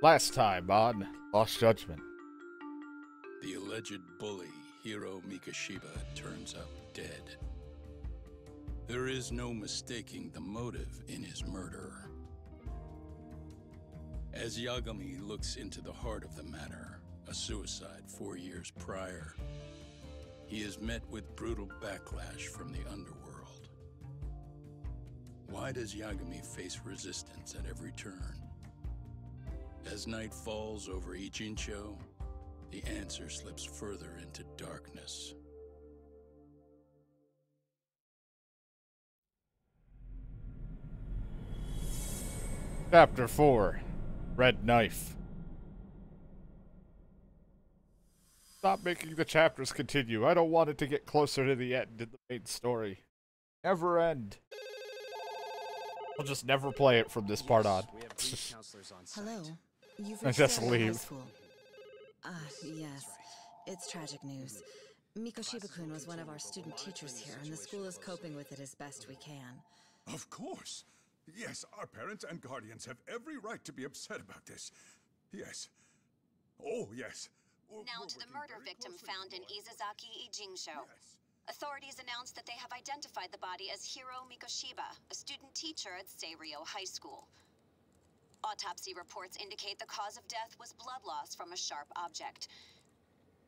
Last time on Lost Judgment. The alleged bully, Hiro Mikashiba, turns up dead. There is no mistaking the motive in his murder. As Yagami looks into the heart of the matter, a suicide 4 years prior, he is met with brutal backlash from the underworld. Why does Yagami face resistance at every turn? As night falls over Ichincho, the answer slips further into darkness. Chapter 4. Red Knife. Stop making the chapters continue. I don't want it to get closer to the end in the main story. Never end. I'll just never play it from this part on. Hello. You've I just reached High leave. School. Yes. It's tragic news. Mikoshiba-kun was one of our student teachers here, and the school is coping with it as best we can. Of course. Yes, our parents and guardians have every right to be upset about this. Yes. Oh, yes. Now to the murder victim found in Izazaki Ijincho. Yes. Authorities announced that they have identified the body as Hiro Mikoshiba, a student teacher at Seiryo High School. Autopsy reports indicate the cause of death was blood loss from a sharp object.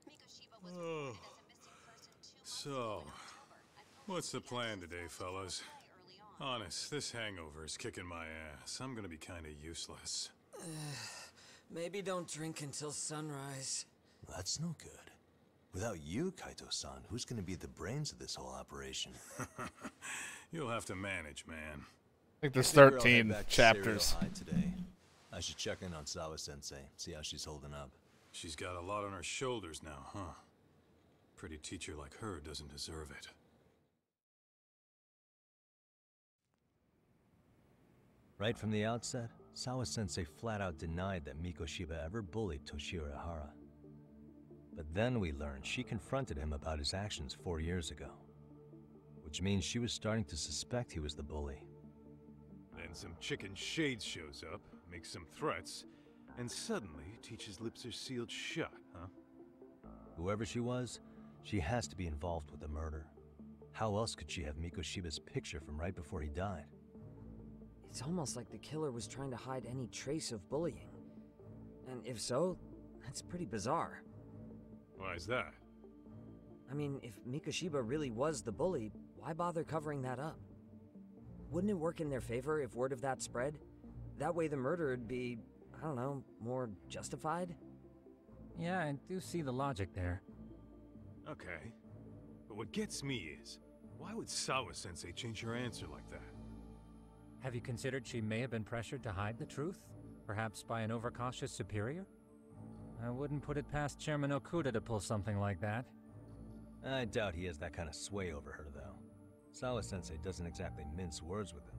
Mikoshiba was reported as a missing person 2 months So, ago in October, and what's the police plan said today, this was fellas? very early on. Honest, this hangover is kicking my ass. I'm gonna be kinda useless. Maybe don't drink until sunrise. That's no good. Without you, Kaito-san, who's gonna be the brains of this whole operation? You'll have to manage, man. I think there's Figure I'll head 13 back to chapters. Seiryo High today. I should check in on Sawa-sensei, see how she's holding up. She's got a lot on her shoulders now, huh? Pretty teacher like her doesn't deserve it. Right from the outset, Sawa-sensei flat out denied that Mikoshiba ever bullied Toshiro Ihara. But then we learned she confronted him about his actions 4 years ago. Which means she was starting to suspect he was the bully. Then some chicken shades shows up, makes some threats, and suddenly teacher's lips are sealed shut, huh? Whoever she was, she has to be involved with the murder. How else could she have Mikoshiba's picture from right before he died? It's almost like the killer was trying to hide any trace of bullying. And if so, that's pretty bizarre. Why is that? I mean, if Mikoshiba really was the bully, why bother covering that up? Wouldn't it work in their favor if word of that spread? That way the murder would be, I don't know, more justified? Yeah, I do see the logic there. Okay. But what gets me is, why would Sawa-sensei change her answer like that? Have you considered she may have been pressured to hide the truth? Perhaps by an overcautious superior? I wouldn't put it past Chairman Okuda to pull something like that. I doubt he has that kind of sway over her, though. Sawa-sensei doesn't exactly mince words with him.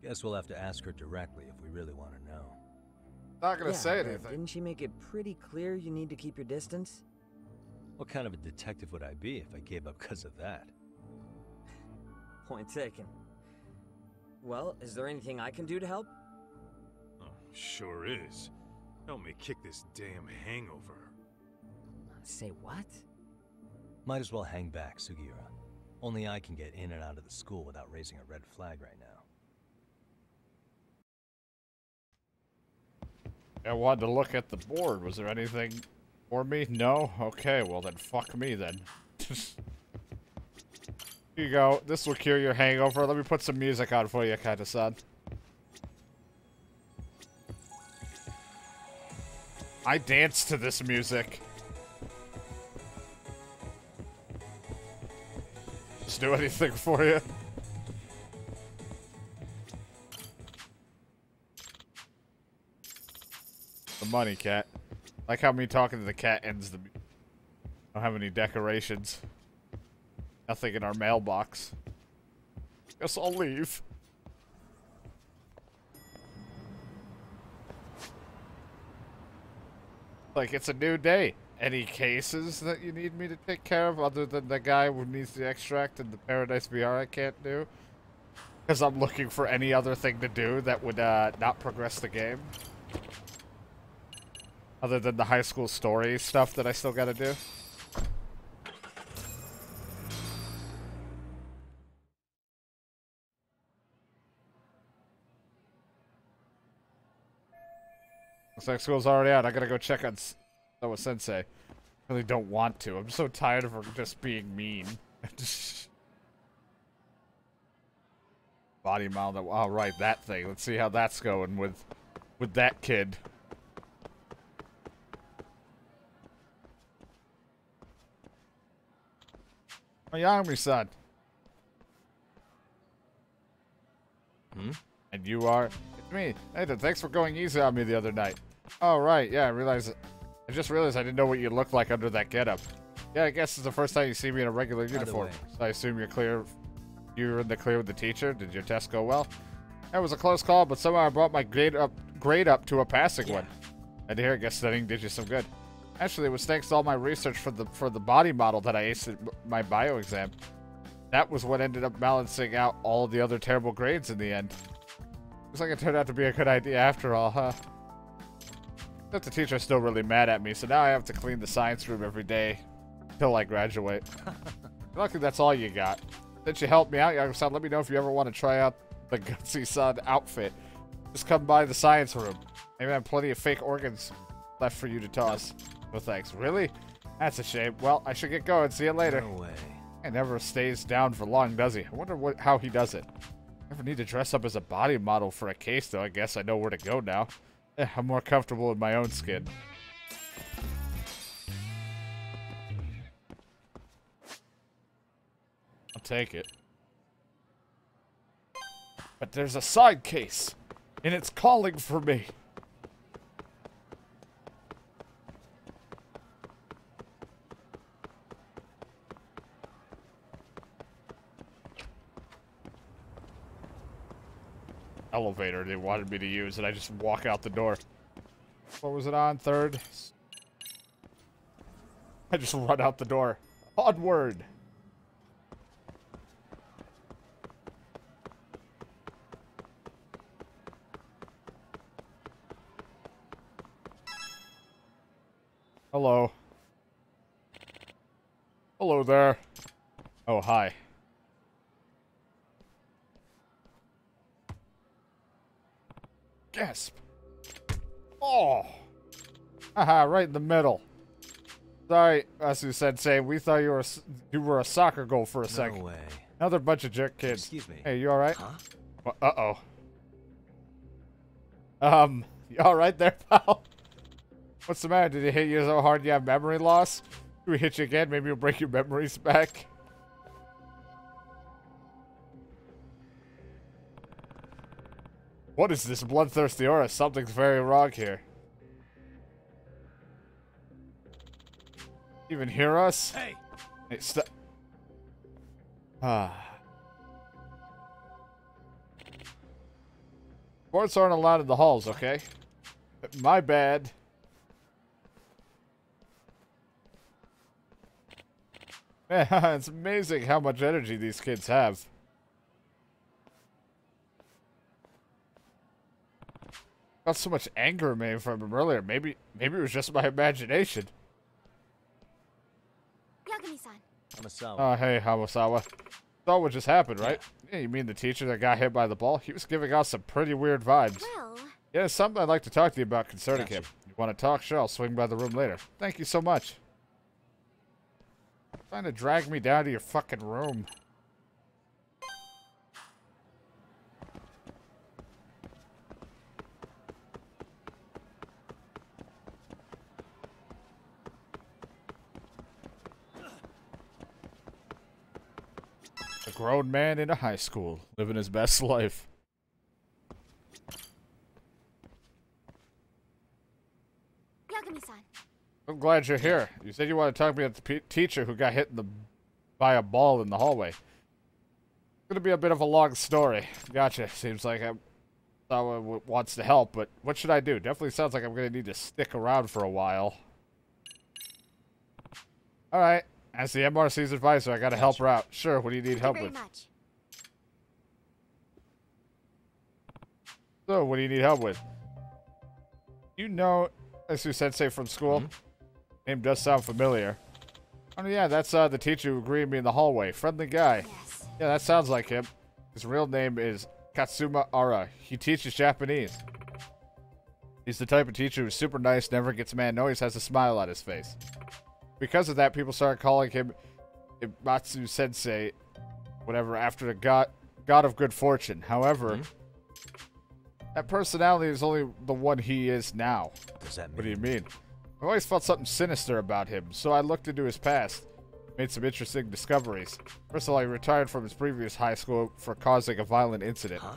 Guess we'll have to ask her directly if we really want to know. Not gonna say but anything. didn't she make it pretty clear you need to keep your distance? What kind of a detective would I be if I gave up because of that? Point taken. Well, is there anything I can do to help? Oh, sure is. Help me kick this damn hangover. Say what? Might as well hang back, Sugiura. Only I can get in and out of the school without raising a red flag right now. I wanted to look at the board. Was there anything for me? No? Okay, well then fuck me then. Here you go. This will cure your hangover. Let me put some music on for you, Kaito-san. I dance to this music. Just do anything for you. The money, cat. Like how me talking to the cat ends the... I don't have any decorations. Nothing in our mailbox. Guess I'll leave. Like, it's a new day. Any cases that you need me to take care of other than the guy who needs the extract and the Paradise VR I can't do? Because I'm looking for any other thing to do that would not progress the game. Other than the high school story stuff that I still gotta do. Looks like school's already out. I gotta go check on Sawa Sensei. I really don't want to. I'm so tired of her just being mean. Body model. Oh, right, that thing. Let's see how that's going with that kid. Mayami-san. Hmm? And you are... It's me. Nathan, thanks for going easy on me the other night. Oh, right. Yeah, I just realized I didn't know what you looked like under that getup. Yeah, I guess it's the first time you see me in a regular uniform. So I assume you're in the clear with the teacher. Did your test go well? It was a close call, but somehow I brought my grade up to a passing one. And here, I guess studying did you some good. Actually, it was thanks to all my research for the body model that I aced my bio exam. That was what ended up balancing out all the other terrible grades in the end. Looks like it turned out to be a good idea after all, huh? But the teacher's still really mad at me, so now I have to clean the science room every day until I graduate. Luckily, that's all you got. Since you helped me out, Yakuza, let me know if you ever want to try out the Gutsy-san outfit. Just come by the science room. Maybe I have plenty of fake organs left for you to toss. No thanks. Really? That's a shame. Well, I should get going. See you later. No way. He never stays down for long, does he? I wonder how he does it. Never need to dress up as a body model for a case, though. I guess I know where to go now. I'm more comfortable in my own skin. I'll take it. But there's a side case, and it's calling for me. Elevator they wanted me to use, and I just walk out the door. What was it on? Third? I just run out the door. Onward! Hello. Hello there. Oh, hi. Gasp. Oh. Haha, right in the middle. Sorry, Asu-sensei. We thought you were a soccer goal for a second. No way. Another bunch of jerk kids. Excuse me. Hey, you alright? Huh? Well, uh-oh. You alright there, pal? What's the matter? Did he hit you so hard you have memory loss? Do we hit you again? Maybe you'll break your memories back. What is this bloodthirsty aura? Something's very wrong here. Even hear us? Hey! Hey, stop. Ah. Sports aren't allowed in the halls, okay? My bad. Man, it's amazing how much energy these kids have. Got so much anger in me from him earlier. Maybe it was just my imagination. Yagami-san. Hamasawa. Oh, hey, Hamasawa. Saw what just happened, right? Yeah, you mean the teacher that got hit by the ball? He was giving off some pretty weird vibes. Well... Yeah, something I'd like to talk to you about concerning Gotcha. him. You want to talk? Sure, I'll swing by the room later. Thank you so much. Trying to drag me down to your fucking room. A grown man in a high school, living his best life. Yagami-san. I'm glad you're here. You said you want to talk to me about the teacher who got hit by a ball in the hallway. It's gonna be a bit of a long story. Gotcha. Seems like someone wants to help, but what should I do? Definitely sounds like I'm gonna need to stick around for a while. Alright. As the MRC's advisor, I gotta help her out. Sure, what do you need help with? Much. So, what do you need help with? You know, Asu Sensei from school. Name does sound familiar. Oh yeah, that's the teacher who greeted me in the hallway. Friendly guy. Yes. Yeah, that sounds like him. His real name is Katsuma Ara. He teaches Japanese. He's the type of teacher who's super nice, never gets mad, and always has a smile on his face. Because of that, people started calling him Matsu Sensei, whatever, after the god of good fortune. However, that personality is only the one he is now. Does that mean? What do you mean? I've always felt something sinister about him, so I looked into his past. Made some interesting discoveries. First of all, he retired from his previous high school for causing a violent incident. Huh?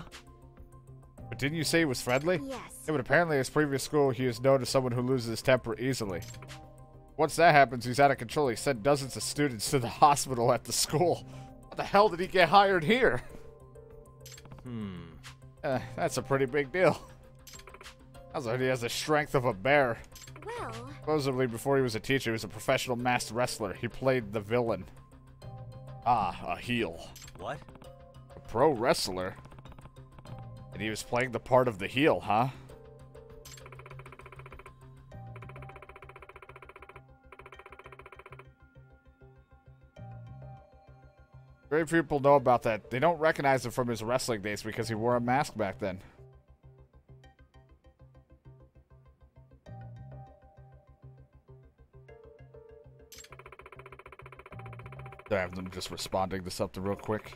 But didn't you say he was friendly? Yes. Yeah, but apparently at his previous school, he is known as someone who loses his temper easily. Once that happens, he's out of control. He sent dozens of students to the hospital at the school. How the hell did he get hired here? That's a pretty big deal. Sounds like he has the strength of a bear. Well... Supposedly, before he was a teacher, he was a professional masked wrestler. He played the villain. Ah, a heel. What? A pro wrestler? And he was playing the part of the heel, huh? Very few people know about that. They don't recognize him from his wrestling days because he wore a mask back then. I have them just responding to something real quick.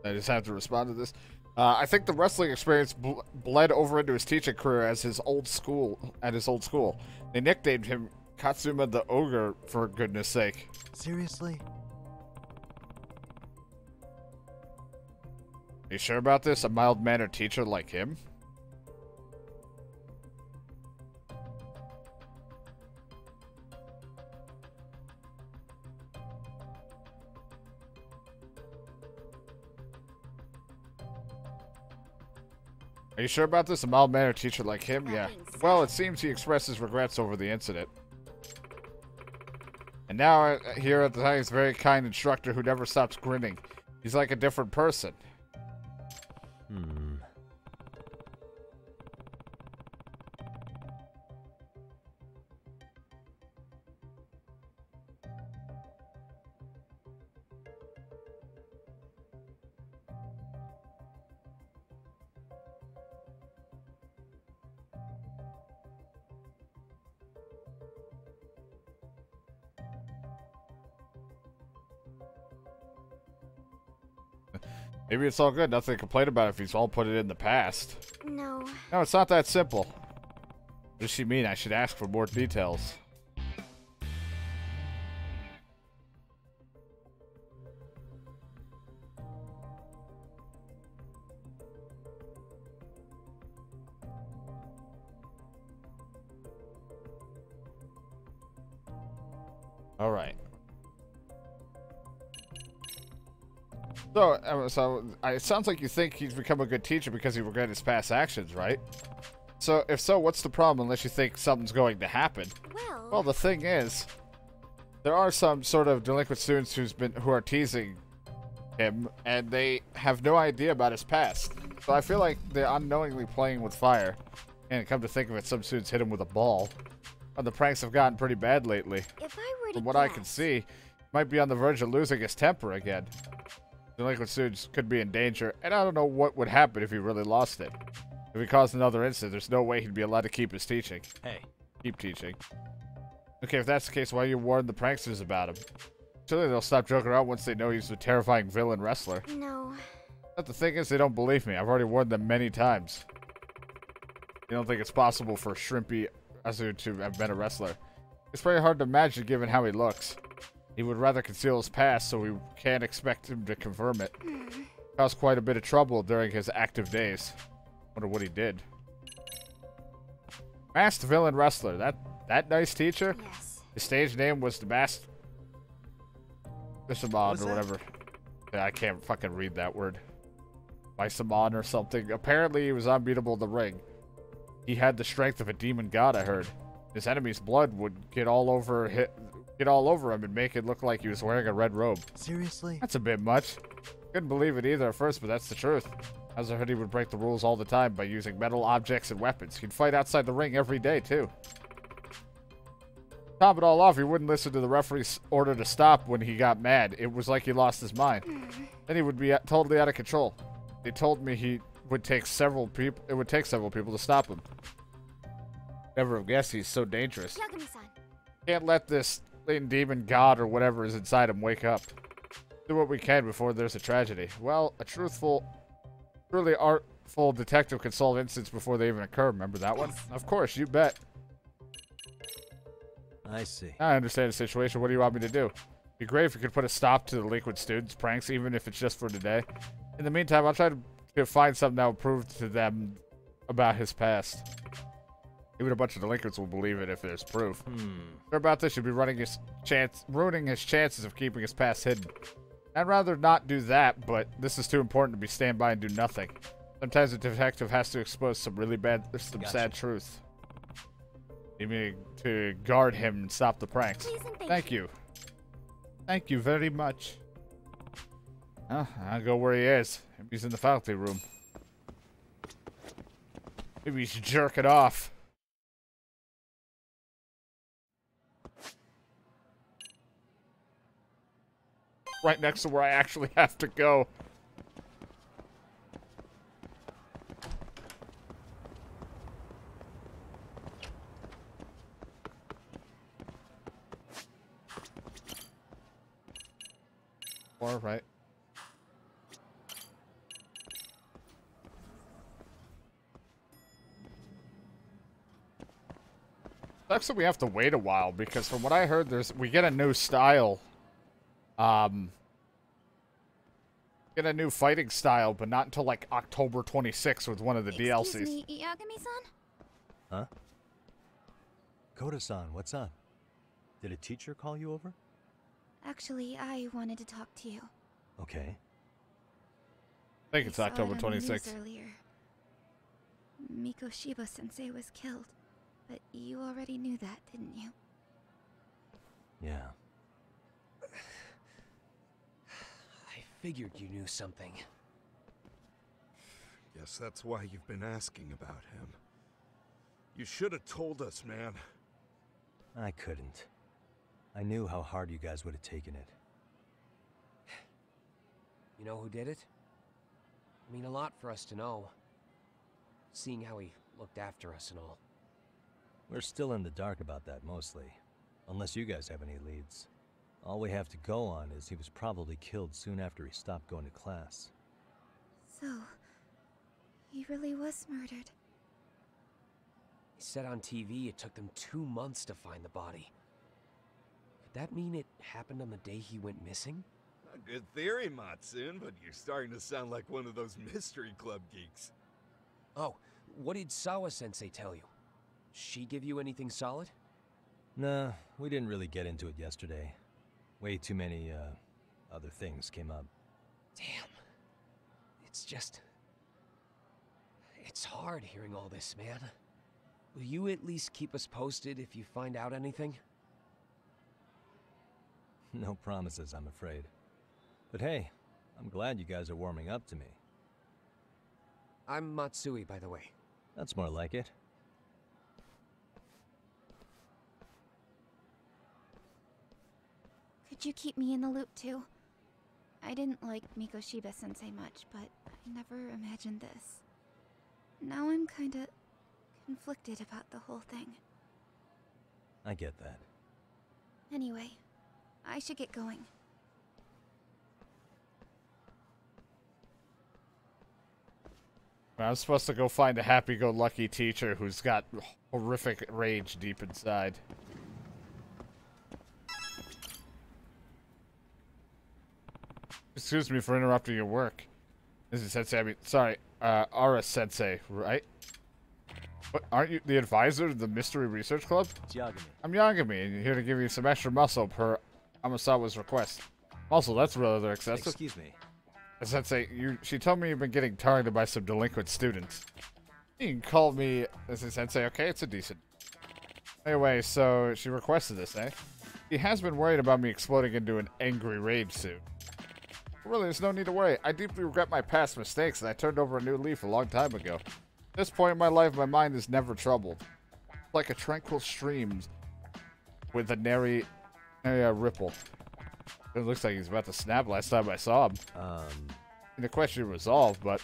I just have to respond to this. I think the wrestling experience bled over into his teaching career at his old school. They nicknamed him Katsuma the Ogre, for goodness sake. Seriously? Are you sure about this? A mild-mannered teacher like him? Are you sure about this? A mild-mannered teacher like him? Yeah. Well, it seems he expressed his regrets over the incident. And now, here at the time, he's a very kind instructor who never stops grinning. He's like a different person. Maybe it's all good. Nothing to complain about if he's all put it in the past. No. No, it's not that simple. What does she mean? I should ask for more details. All right. So it sounds like you think he's become a good teacher because he regretted his past actions, right? So, if so, what's the problem unless you think something's going to happen? Well, the thing is, there are some sort of delinquent students who are teasing him, and they have no idea about his past. So I feel like they're unknowingly playing with fire. And come to think of it, some students hit him with a ball. And the pranks have gotten pretty bad lately. If I were to From what I can see, he might be on the verge of losing his temper again. Delinquent students could be in danger, and I don't know what would happen if he really lost it. If he caused another incident, there's no way he'd be allowed to keep his teaching. Hey. Keep teaching. Okay, if that's the case, why you warn the pranksters about him? Surely they'll stop joking around once they know he's a terrifying villain wrestler. No. But the thing is, they don't believe me. I've already warned them many times. You don't think it's possible for Shrimpy Azu to have been a wrestler? It's very hard to imagine given how he looks. He would rather conceal his past, so we can't expect him to confirm it. Caused quite a bit of trouble during his active days. Wonder what he did. Masked villain wrestler. That nice teacher? Yes. His stage name was the Masked Fisherman or whatever. Yeah, I can't fucking read that word. Baisamon or something. Apparently, he was unbeatable in the ring. He had the strength of a demon god, I heard. His enemy's blood would get all over him and make it look like he was wearing a red robe. Seriously? That's a bit much. Couldn't believe it either at first, but that's the truth. As I heard, he would break the rules all the time by using metal objects and weapons. He'd fight outside the ring every day, too. To top it all off, he wouldn't listen to the referee's order to stop when he got mad. It was like he lost his mind. Then he would be totally out of control. They told me it would take several people to stop him. Never have guessed he's so dangerous. Yagami-san. Can't let this latent demon god or whatever is inside him wake up. Do what we can before there's a tragedy. Well, a truly artful detective can solve incidents before they even occur. Remember that one? Of course, you bet. I see. I understand the situation. What do you want me to do? It'd be great if you could put a stop to the delinquent students' pranks, even if it's just for today. In the meantime, I'll try to find something that will prove to them about his past. Even a bunch of delinquents will believe it if there's proof. Sure about this, you'd be ruining his chances of keeping his past hidden. I'd rather not do that, but this is too important to be stand by and do nothing. Sometimes a detective has to expose some sad truth. You mean to guard him and stop the pranks. Please and Thank you. Thank you very much. I'll go where he is. Maybe he's in the faculty room. Maybe he's jerking off. Right next to where I actually have to go. All right. Sucks that we have to wait a while because from what I heard, we get a new style. Get a new fighting style, but not until like October 26th with one of the DLCs. Excuse me, Yagami-san? Huh? Koda-san, what's up? Did a teacher call you over? Actually, I wanted to talk to you. Okay. I think it's October 26th. Earlier. Mikoshiba-sensei was killed, but you already knew that, didn't you? Yeah. I figured you knew something. Guess that's why you've been asking about him. You should have told us, man. I couldn't. I knew how hard you guys would have taken it. You know who did it? I mean, a lot for us to know. Seeing how he looked after us and all. We're still in the dark about that, mostly. Unless you guys have any leads. All we have to go on is he was probably killed soon after he stopped going to class. So, he really was murdered. He said on TV it took them 2 months to find the body. Could that mean it happened on the day he went missing? A good theory, Matsun, but you're starting to sound like one of those mystery club geeks. Oh, what did Sawa-sensei tell you? She give you anything solid? Nah, we didn't really get into it yesterday. Way too many, other things came up. Damn. It's hard hearing all this, man. Will you at least keep us posted if you find out anything? No promises, I'm afraid. But hey, I'm glad you guys are warming up to me. I'm Matsui, by the way. That's more like it. Could you keep me in the loop too? I didn't like Mikoshiba-sensei much, but I never imagined this. Now I'm kinda conflicted about the whole thing. I get that. Anyway, I should get going. I'm supposed to go find a happy-go-lucky teacher who's got horrific rage deep inside. Excuse me for interrupting your work. This is Sensei, I mean, sorry, Ara-sensei, right? What, aren't you the advisor of the Mystery Research Club? It's Yagami. I'm Yagami, and here to give you some extra muscle per Amasawa's request. Also, that's rather excessive. Excuse me. Sensei, she told me you've been getting targeted by some delinquent students. You can call me Sensei, okay? It's a decent. Anyway, so she requested this, eh? She has been worried about me exploding into an angry rage soon. Really, there's no need to worry. I deeply regret my past mistakes, and I turned over a new leaf a long time ago. At this point in my life, my mind is never troubled. Like a tranquil stream with a nary ripple. It looks like he's about to snap last time I saw him. The question resolved, but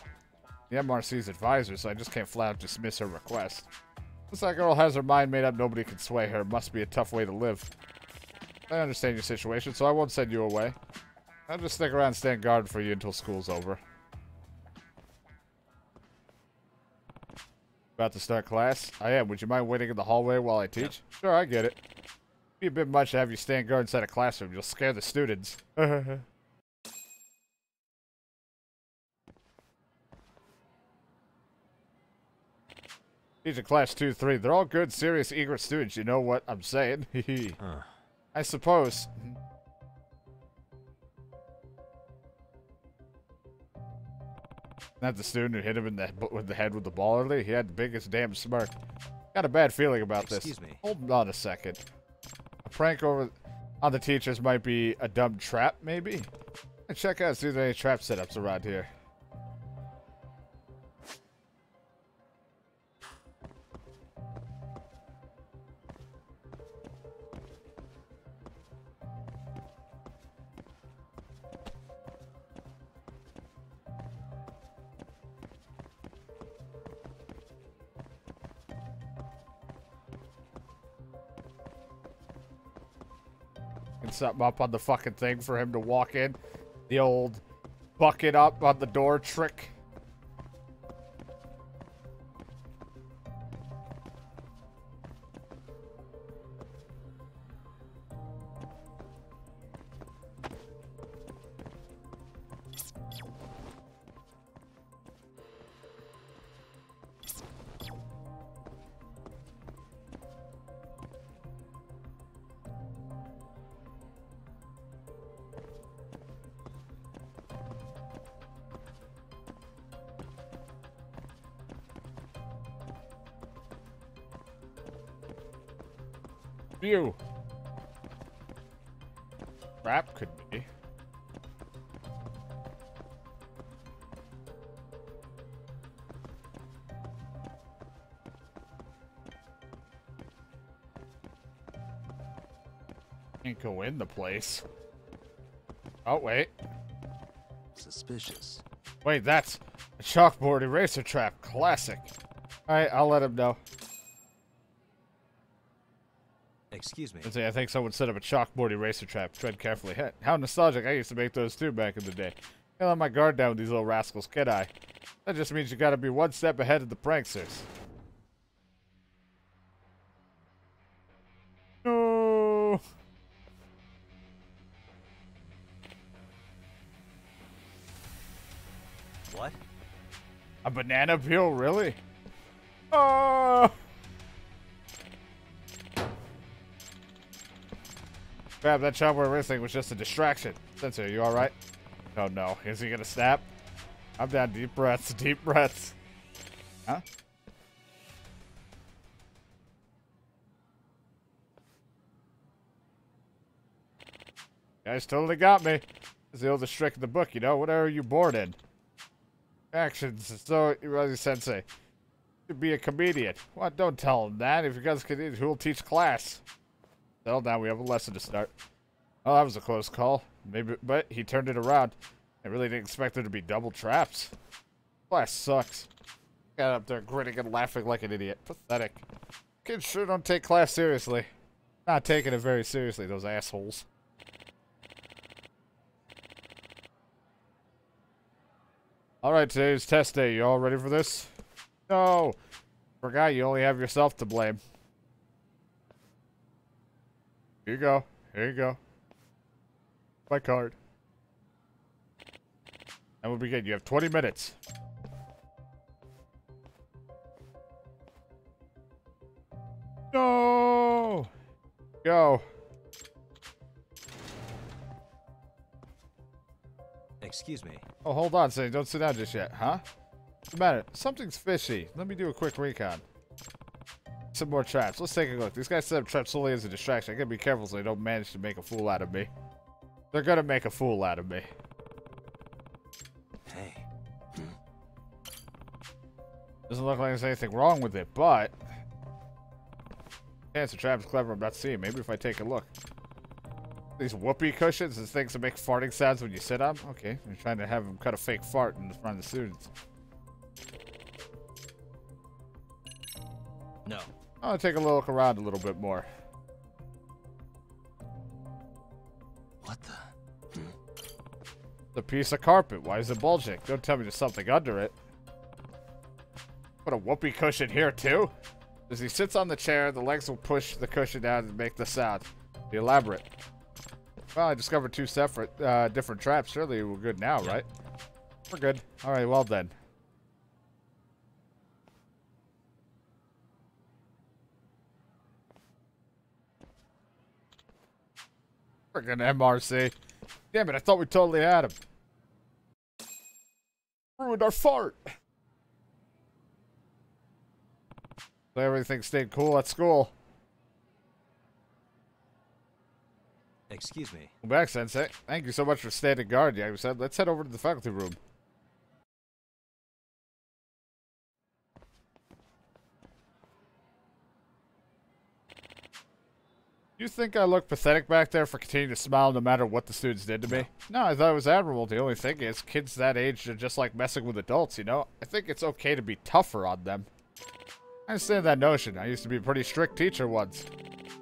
the MRC's advisor, so I just can't flat out dismiss her request. Since that girl has her mind made up, nobody can sway her. It must be a tough way to live. I understand your situation, so I won't send you away. I'll just stick around and stand guard for you until school's over. About to start class? I am. Would you mind waiting in the hallway while I teach? Yeah. Sure, I get it. It'd be a bit much to have you stand guard inside a classroom. You'll scare the students. Teaching class 2-3. They're all good, serious, eager students. You know what I'm saying? I suppose. Not the student who hit him in the head with the ball earlier. He had the biggest damn smirk. Got a bad feeling about this. Excuse me. Hold on a second. A prank on the teachers might be a dumb trap, maybe? Check out, see if there are any trap setups around here. Something up on the fucking thing for him to walk in. The old bucket up on the door trick. View. Trap could be. Can't go in the place. Oh, wait. Suspicious. Wait, that's a chalkboard eraser trap. Classic. Alright, I'll let him know. Excuse me. I think someone set up a chalkboard eraser trap. Tread carefully. How nostalgic. I used to make those too back in the day. Can't let my guard down with these little rascals, can I? That just means you gotta be one step ahead of the pranksters. No. What? A banana peel, really? Oh! Crap, that chalkboard eraser thing was just a distraction. Sensei, are you alright? Oh no, is he gonna snap? I'm down. Deep breaths, deep breaths. Huh? Guys totally got me. It's the oldest trick in the book, you know. What are you born in? Actions. So, Irazi Sensei. To be a comedian. What? Don't tell him that. If you guys can, who will teach class? Settle down. We have a lesson to start. Oh, that was a close call. Maybe, but he turned it around. I really didn't expect there to be double traps. Class sucks. Got up there grinning and laughing like an idiot. Pathetic. Kids sure don't take class seriously. Not taking it very seriously, those assholes. Alright, today's test day. You all ready for this? No! Forgot you only have yourself to blame. Here you go. Here you go. My card. And we'll begin. You have 20 minutes. No! Go. Excuse me. Oh, hold on, Sonny. Don't sit down just yet, huh? What's the matter? Something's fishy. Let me do a quick recon. Some more traps. Let's take a look. These guys set up traps solely as a distraction. I gotta be careful so they don't manage to make a fool out of me. They're gonna make a fool out of me. Hey. Doesn't look like there's anything wrong with it, but... Yeah, it's a trap's clever. I'm not seeing. Maybe if I take a look. These whoopee cushions, these things that make farting sounds when you sit on them? Okay, you're trying to have them cut a fake fart in front of the students. No. I'll take a look around a little bit more. What the? The piece of carpet. Why is it bulging? Don't tell me there's something under it. Put a whoopee cushion here too? As he sits on the chair, the legs will push the cushion down and make the sound. Be elaborate. Well, I discovered two separate, different traps. Surely we're good now, right? We're good. Alright, well then. Friggin' MRC. Damn it, I thought we totally had him. Ruined our fart. So everything stayed cool at school. Excuse me. Welcome back, Sensei. Thank you so much for standing guard, Yakuza. Let's head over to the faculty room. You think I look pathetic back there for continuing to smile no matter what the students did to me? No, I thought it was admirable. The only thing is, kids that age are just like messing with adults, you know? I think it's okay to be tougher on them. I understand that notion. I used to be a pretty strict teacher once.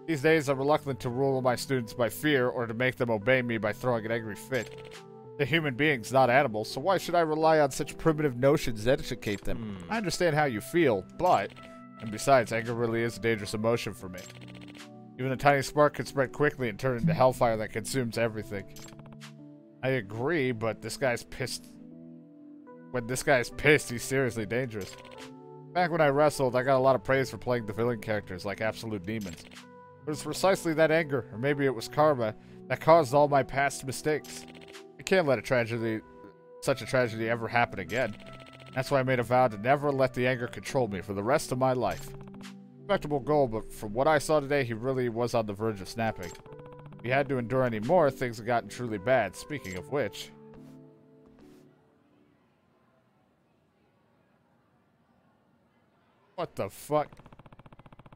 These days, I'm reluctant to rule my students by fear or to make them obey me by throwing an angry fit. They're human beings, not animals, so why should I rely on such primitive notions to educate them? I understand how you feel, but... And besides, anger really is a dangerous emotion for me. Even a tiny spark can spread quickly and turn into hellfire that consumes everything. I agree, but this guy's pissed. When this guy's pissed, he's seriously dangerous. Back when I wrestled, I got a lot of praise for playing the villain characters like absolute demons. But it's precisely that anger, or maybe it was karma, that caused all my past mistakes. I can't let such a tragedy ever happen again. That's why I made a vow to never let the anger control me for the rest of my life. Respectable goal, but from what I saw today, he really was on the verge of snapping. If he had to endure any more, things had gotten truly bad. Speaking of which... What the fuck?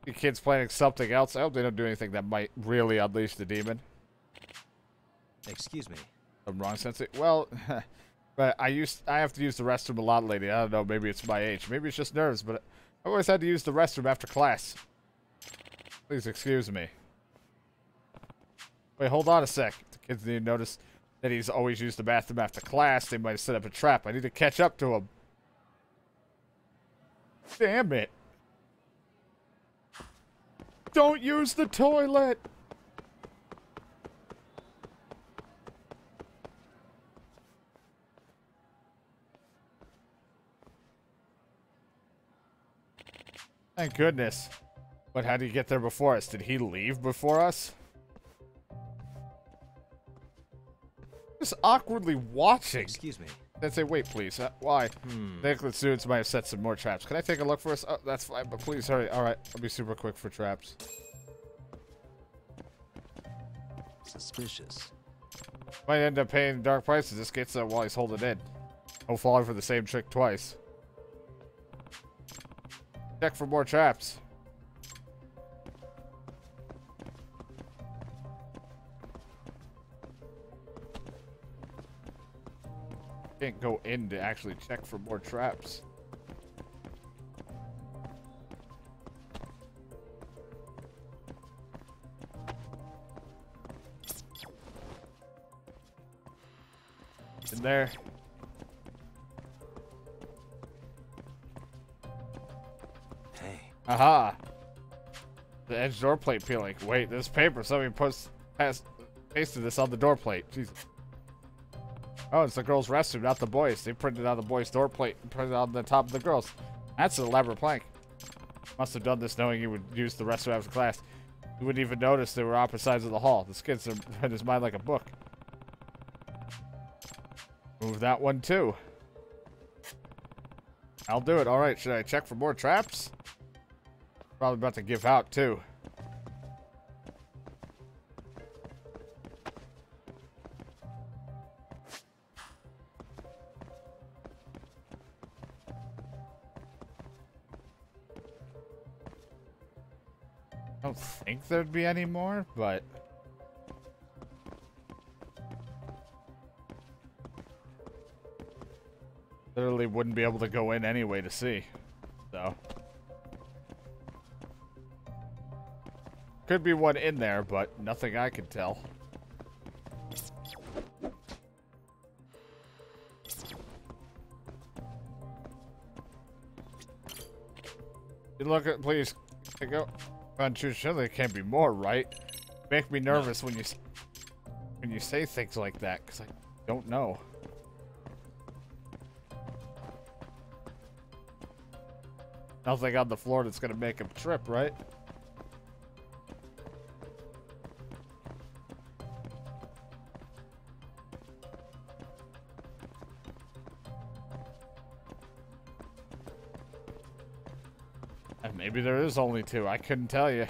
The kid's planning something else. I hope they don't do anything that might really unleash the demon. Excuse me. I'm wrong, Sensei. Well, but I have to use the restroom a lot lately. I don't know, maybe it's my age. Maybe it's just nerves, but I always had to use the restroom after class. Please excuse me. Wait, hold on a sec. The kids need to notice that he's always used the bathroom after class. They might have set up a trap. I need to catch up to him. Damn it. Don't use the toilet! Thank goodness. But how did he get there before us? Did he leave before us? Just awkwardly watching. Excuse me. Then say, wait, please. Why? I think the students might have set some more traps. Can I take a look for us? Oh, that's fine, but please hurry. Alright, I'll be super quick for traps. Suspicious. Might end up paying dark prices. This gets while he's holding in. He'll fall for the same trick twice. Check for more traps. Can't go in to actually check for more traps. In there. Hey. Aha! The edge door plate peeling. Wait, this paper. Somebody pasted this on the door plate. Jesus. Oh, it's the girls' restroom, not the boys. They printed on the boys' door plate and printed on the top of the girls. That's an elaborate plank. Must have done this knowing he would use the restroom after class. He wouldn't even notice they were opposite sides of the hall. This kid's read his mind like a book. Move that one too. I'll do it. All right, should I check for more traps? Probably about to give out too. I don't think there'd be any more, but literally wouldn't be able to go in anyway to see. So could be one in there, but nothing I can tell. You look at, please go. Surely there can't be more, right? Make me nervous when you say things like that, because I don't know. Nothing on the floor that's gonna make him trip, right? And maybe there is only two. I couldn't tell you.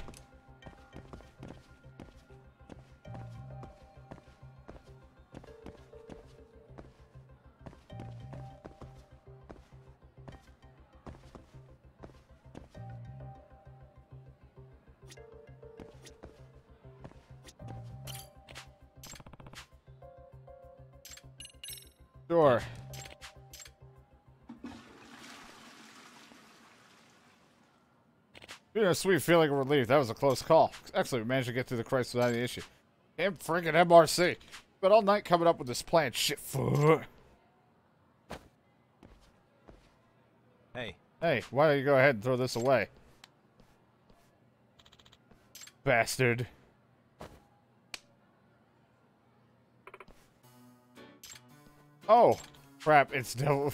Sure. You know, a sweet feeling of relief. That was a close call. Excellent, we managed to get through the crisis without any issue. Damn friggin' MRC. But all night coming up with this plan. Shit. Hey. Hey, why don't you go ahead and throw this away? Bastard. Oh, crap, it's Devil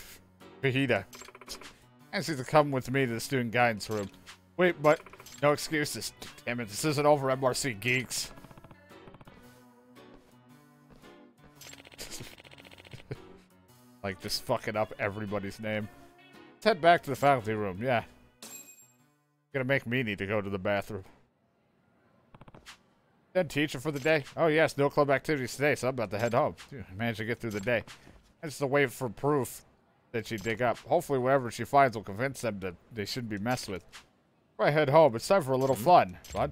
Fajita. Asked you to come with me to the student guidance room. Wait, but no excuses. Damn it, this isn't over, MRC geeks. Like, just fucking up everybody's name. Let's head back to the faculty room, yeah. Gonna make me need to go to the bathroom. Done teacher for the day? Oh yes, no club activities today, so I'm about to head home. Dude, I managed to get through the day. That's the wait for proof that she dig up. Hopefully whatever she finds will convince them that they shouldn't be messed with. Before I head home, it's time for a little fun. Fun?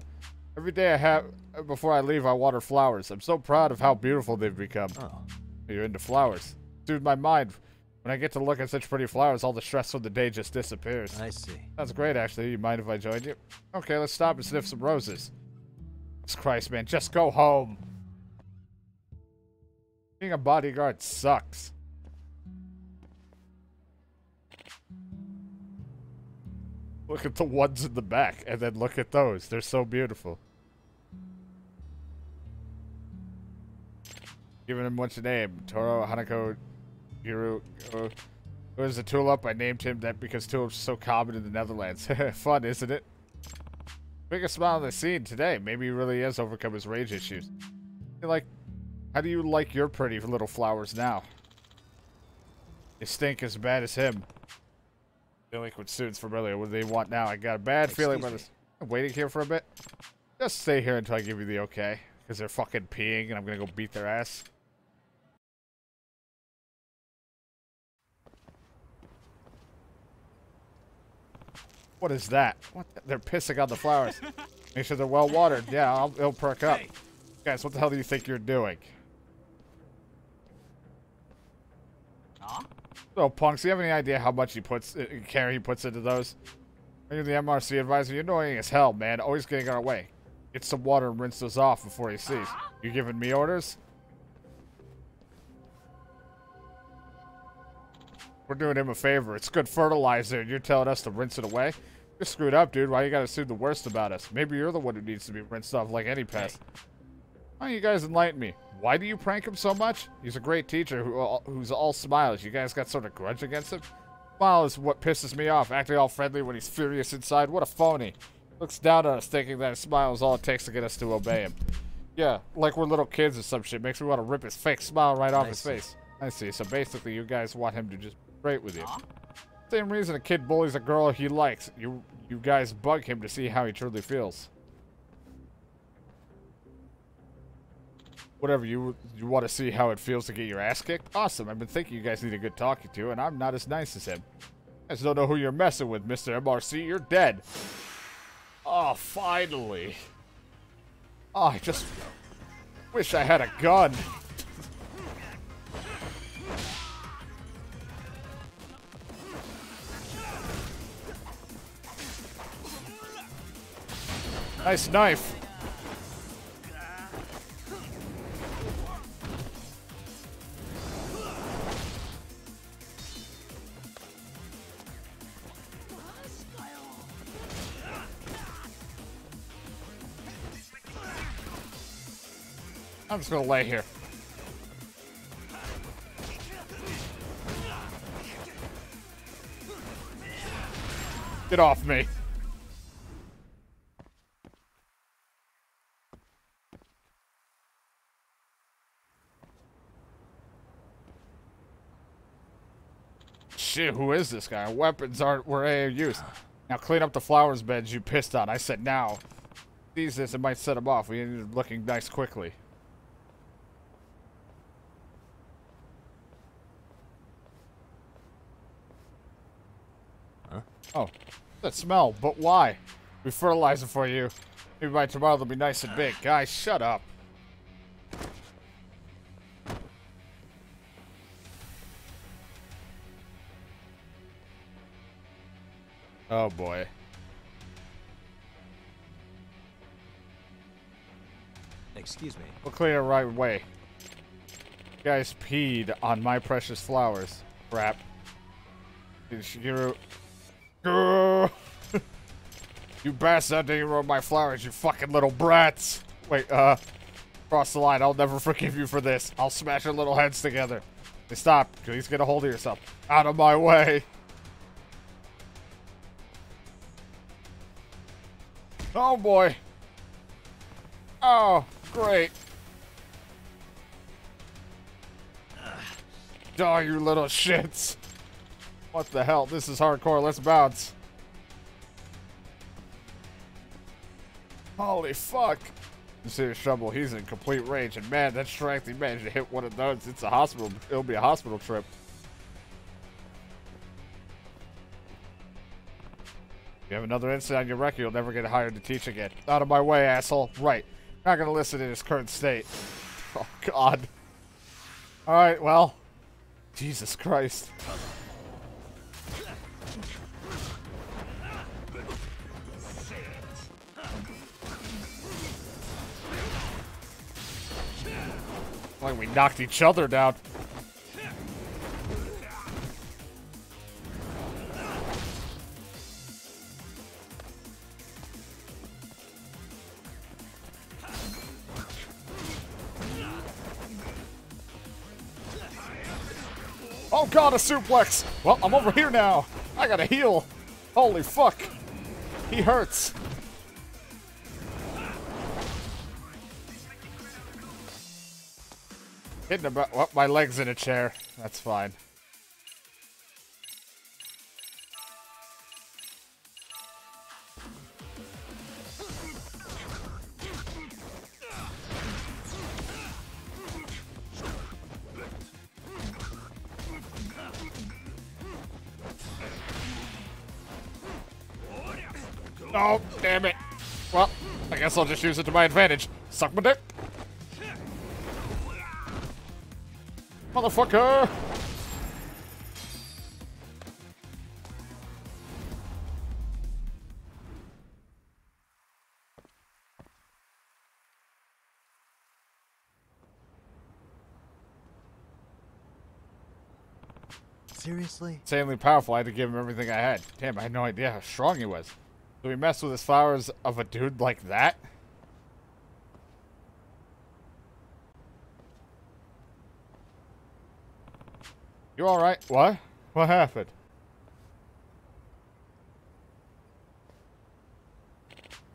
Every day before I leave, I water flowers. I'm so proud of how beautiful they've become. Oh. You're into flowers. Dude, my mind, when I get to look at such pretty flowers, all the stress from the day just disappears. I see. Sounds great, actually. You mind if I join you? Okay, let's stop and sniff some roses. Jesus Christ, man, just go home. Being a bodyguard sucks. Look at the ones in the back, and then look at those. They're so beautiful. Giving him what's your name? Toro, Hanako, Hiru. It was a tulip. I named him that because tulips are so common in the Netherlands. Fun, isn't it? Biggest smile on the scene today. Maybe he really has overcome his rage issues. How do you like your pretty little flowers now? They stink as bad as him. Delinquent students from earlier. What do they want now? I got a bad feeling about this. I'm waiting here for a bit. Just stay here until I give you the okay. Because they're fucking peeing and I'm gonna go beat their ass. What is that? What? They're pissing on the flowers. Make sure they're well watered. Yeah, it'll perk up. Hey. Guys, what the hell do you think you're doing? Huh? So, punks, do you have any idea how much care he puts into those? You're the MRC advisor. You're annoying as hell, man. Always getting in our way. Get some water and rinse those off before he sees. You giving me orders? We're doing him a favor. It's good fertilizer, and you're telling us to rinse it away? You're screwed up, dude. Why you gotta assume the worst about us? Maybe you're the one who needs to be rinsed off like any pest. Why don't you guys enlighten me? Why do you prank him so much? He's a great teacher who's all smiles. You guys got sort of grudge against him? Smile is what pisses me off. Acting all friendly when he's furious inside. What a phony. Looks down on us thinking that a smile is all it takes to get us to obey him. Yeah, like we're little kids or some shit. Makes me want to rip his fake smile right off his face. I see. So basically, you guys want him to just be straight with you. Same reason a kid bullies a girl he likes. You guys bug him to see how he truly feels. Whatever, you want to see how it feels to get your ass kicked? Awesome. I've been thinking you guys need a good talking to, and I'm not as nice as him. I just don't know who you're messing with, Mr. MRC. You're dead. Oh, finally. Oh, I just wish I had a gun. Nice knife. I'm just gonna lay here. Get off me. Shit, who is this guy? Weapons were AAUs. Now clean up the flowers beds you pissed on. I said now. These this, it might set him off. We ended up looking nice quickly. Huh? Oh, that smell. But why? We fertilize it for you. Maybe by tomorrow they'll be nice and big. Guys, shut up. Oh boy. Excuse me. We'll clean it right away. You guys peed on my precious flowers. Crap. You bastard, didn't ruin my flowers, you fucking little brats. Wait, cross the line. I'll never forgive you for this. I'll smash your little heads together. Hey, stop. Please get a hold of yourself. Out of my way. Oh boy. Oh, great. Oh, you little shits. What the hell? This is hardcore. Let's bounce. Holy fuck. In serious trouble. He's in complete rage. And man, that strength he managed to hit one of those. It's a hospital. It'll be a hospital trip. If you have another incident on your record, you'll never get hired to teach again. Out of my way, asshole. Right. Not gonna listen in his current state. Oh, God. Alright, well. Jesus Christ. Like we knocked each other down. Oh God, a suplex! Well, I'm over here now. I gotta heal. Holy fuck. He hurts. Hitting about, well, my leg's in a chair. That's fine. Oh, damn it. Well, I guess I'll just use it to my advantage. Suck my dick. Motherfucker! Seriously? Insanely powerful. I had to give him everything I had. Damn, I had no idea how strong he was. So we mess with his flowers of a dude like that? You alright? What? What happened?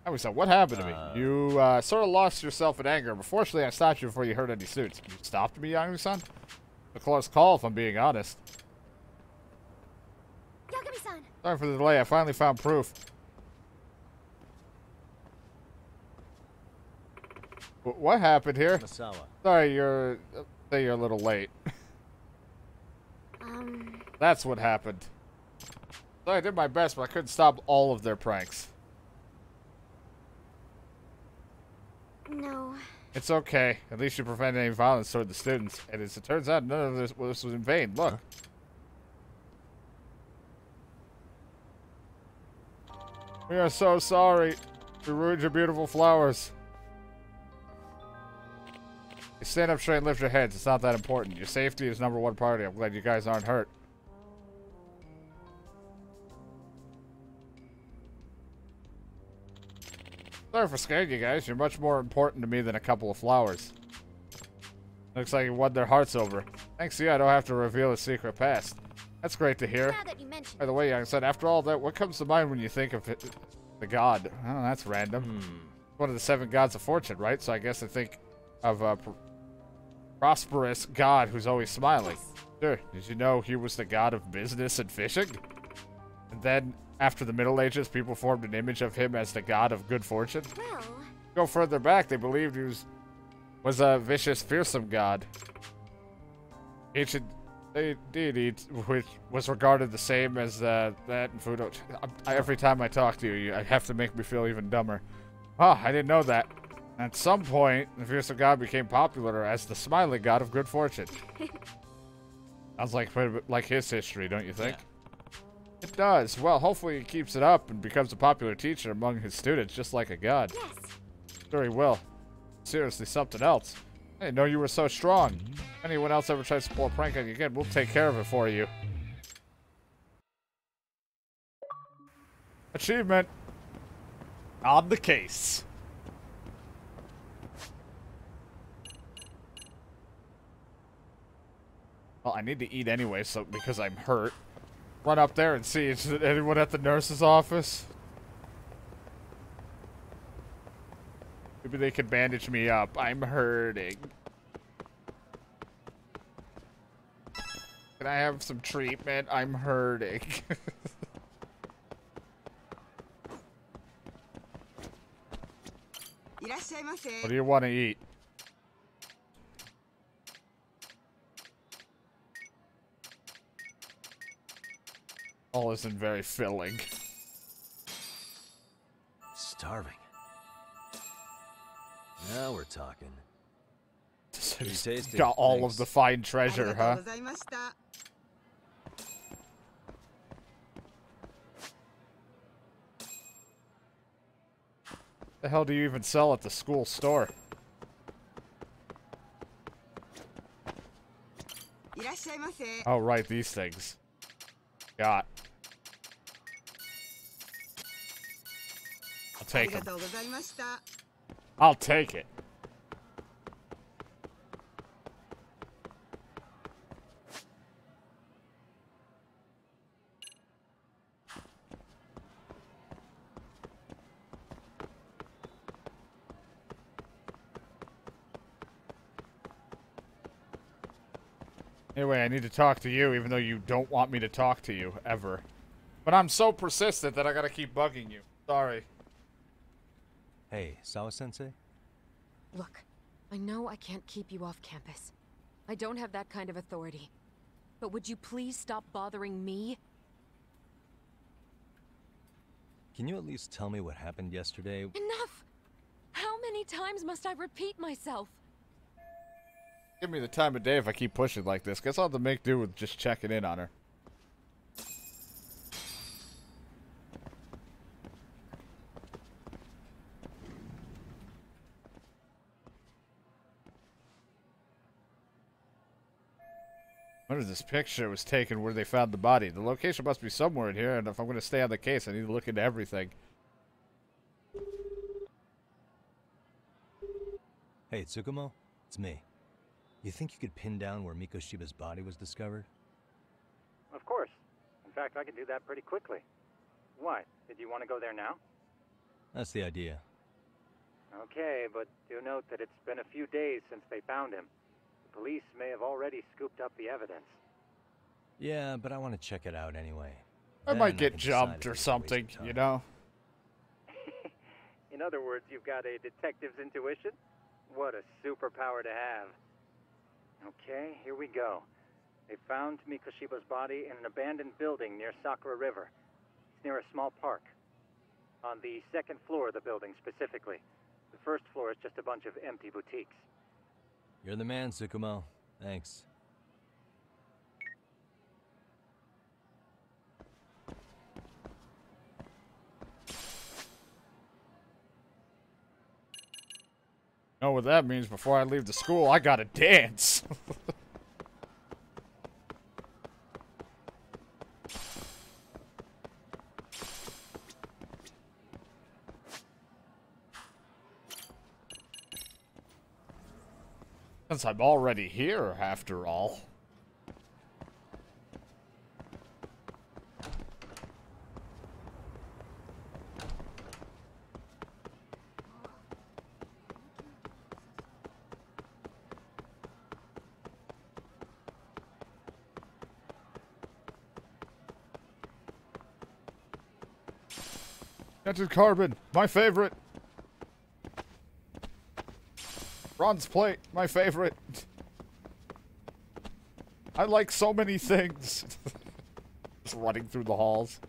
I was like, what happened to me? You sort of lost yourself in anger, but fortunately I stopped you before you hurt any suits. You stopped me, Yakuza-san? a close call, if I'm being honest. Yagami-san! Sorry for the delay. I finally found proof. What happened here? Masawa. Sorry, you're a little late. That's what happened. Sorry, I did my best, but I couldn't stop all of their pranks. No. It's okay. At least you prevented any violence toward the students. And as it turns out, none of this was in vain. Look. We are so sorry. We ruined your beautiful flowers. You stand up straight and lift your heads. It's not that important. Your safety is #1 priority. I'm glad you guys aren't hurt. Sorry for scaring you guys. You're much more important to me than a couple of flowers. Looks like you won their hearts over. Thanks to you, I don't have to reveal a secret past. That's great to hear. Now that you mention By the way, I said, after all that, what comes to mind when you think of it, the god? Oh, that's random. One of the 7 gods of fortune, right? So I guess I think of a prosperous god who's always smiling. Yes. Sure. Did you know he was the god of business and fishing? And then, after the Middle Ages, people formed an image of him as the god of good fortune? Well... Go further back, they believed he was a vicious, fearsome god. Ancient deity, which was regarded the same as that in Fudo. Every time I talk to you, I have to make me feel even dumber. Oh, I didn't know that. At some point, the fearsome god became popular as the smiling god of good fortune. Sounds like his history, don't you think? Yeah. It does. Well, hopefully he keeps it up and becomes a popular teacher among his students, just like a god. Yes. Sure he will. Seriously, something else. I didn't know you were so strong. If anyone else ever tries to pull a prank on you again, we'll take care of it for you. Achievement. On the case. Well, I need to eat anyway, so because I'm hurt. Run up there and see, is there anyone at the nurse's office? Maybe they can bandage me up. I'm hurting. Can I have some treatment? I'm hurting. What do you want to eat? All isn't very filling. Starving. Now we're talking. Got all of the fine treasure, huh? The hell do you even sell at the school store? Oh, right, these things. Got. I'll take it. I'll take it. Anyway, I need to talk to you, even though you don't want me to talk to you, ever. But I'm so persistent that I gotta keep bugging you. Sorry. Hey, Sawa-sensei? Look, I know I can't keep you off campus. I don't have that kind of authority. But would you please stop bothering me? Can you at least tell me what happened yesterday? Enough! How many times must I repeat myself? Give me the time of day if I keep pushing like this. Guess I'll have to make do with just checking in on her. What is this picture was taken where they found the body? The location must be somewhere in here, and if I'm going to stay on the case, I need to look into everything. Hey, Tsukumo? It's me. You think you could pin down where Mikoshiba's body was discovered? Of course. In fact, I could do that pretty quickly. Why? Did you want to go there now? That's the idea. Okay, but do note that it's been a few days since they found him. The police may have already scooped up the evidence. Yeah, but I want to check it out anyway. I Then might get can decide jumped if or it's a waste of something, time. you know? In other words, you've got a detective's intuition? What a superpower to have. Okay, here we go. They found Mikoshiba's body in an abandoned building near Sakura River. It's near a small park. On the second floor of the building, specifically. The first floor is just a bunch of empty boutiques. You're the man, Tsukumo. Thanks. Know what that means? Before I leave the school, I gotta dance. Since I'm already here, after all. Dented carbon, my favorite. Bronze plate, my favorite. I like so many things. Just running through the halls.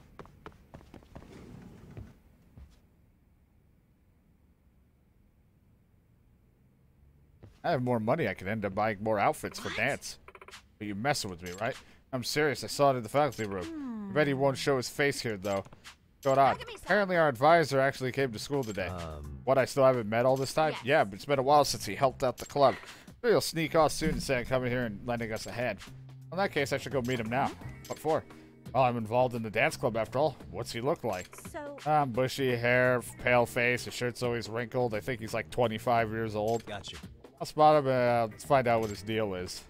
I have more money. I could end up buying more outfits for dance. But you messing with me, right? I'm serious. I saw it in the faculty room. I bet he won't show his face here, though. What's going on? Apparently our advisor actually came to school today. What, I still haven't met all this time? Yes. Yeah, but it's been a while since he helped out the club. Maybe he'll sneak off soon and say I'm coming here and lending us a hand. In that case, I should go meet him now. What for? Well, I'm involved in the dance club after all. What's he look like? So... bushy hair, pale face, his shirt's always wrinkled. I think he's like 25 years old. Gotcha. I'll spot him and let's find out what his deal is.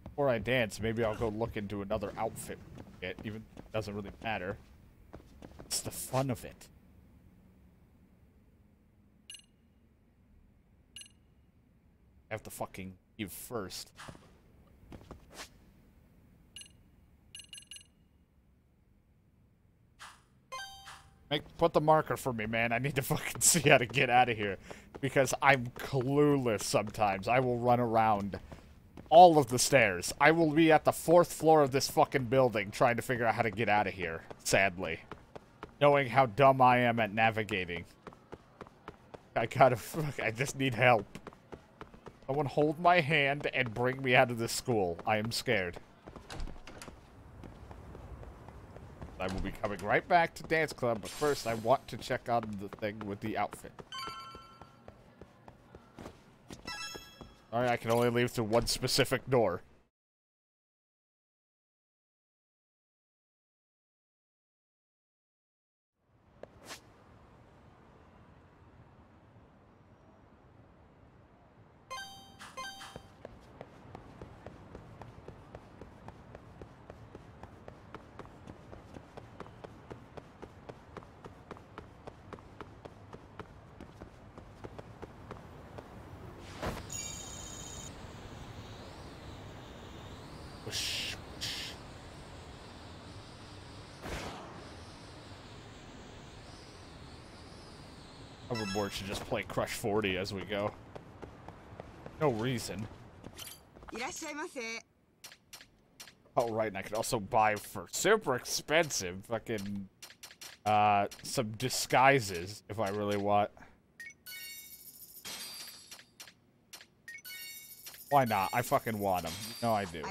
Before I dance, maybe I'll go look into another outfit. It even doesn't really matter. It's the fun of it. I have to fucking leave first. Put the marker for me, man. I need to fucking see how to get out of here. Because I'm clueless sometimes. I will run around all of the stairs. I will be at the 4th floor of this fucking building trying to figure out how to get out of here, sadly. Knowing how dumb I am at navigating. I just need help. Someone hold my hand and bring me out of this school. I am scared. I will be coming right back to dance club, but first I want to check on the thing with the outfit. Sorry, I can only leave through one specific door. Hoverboard should just play Crush 40 as we go. No reason. Oh, right, and I could also buy for super expensive fucking, some disguises if I really want. Why not? I fucking want them. No, I do.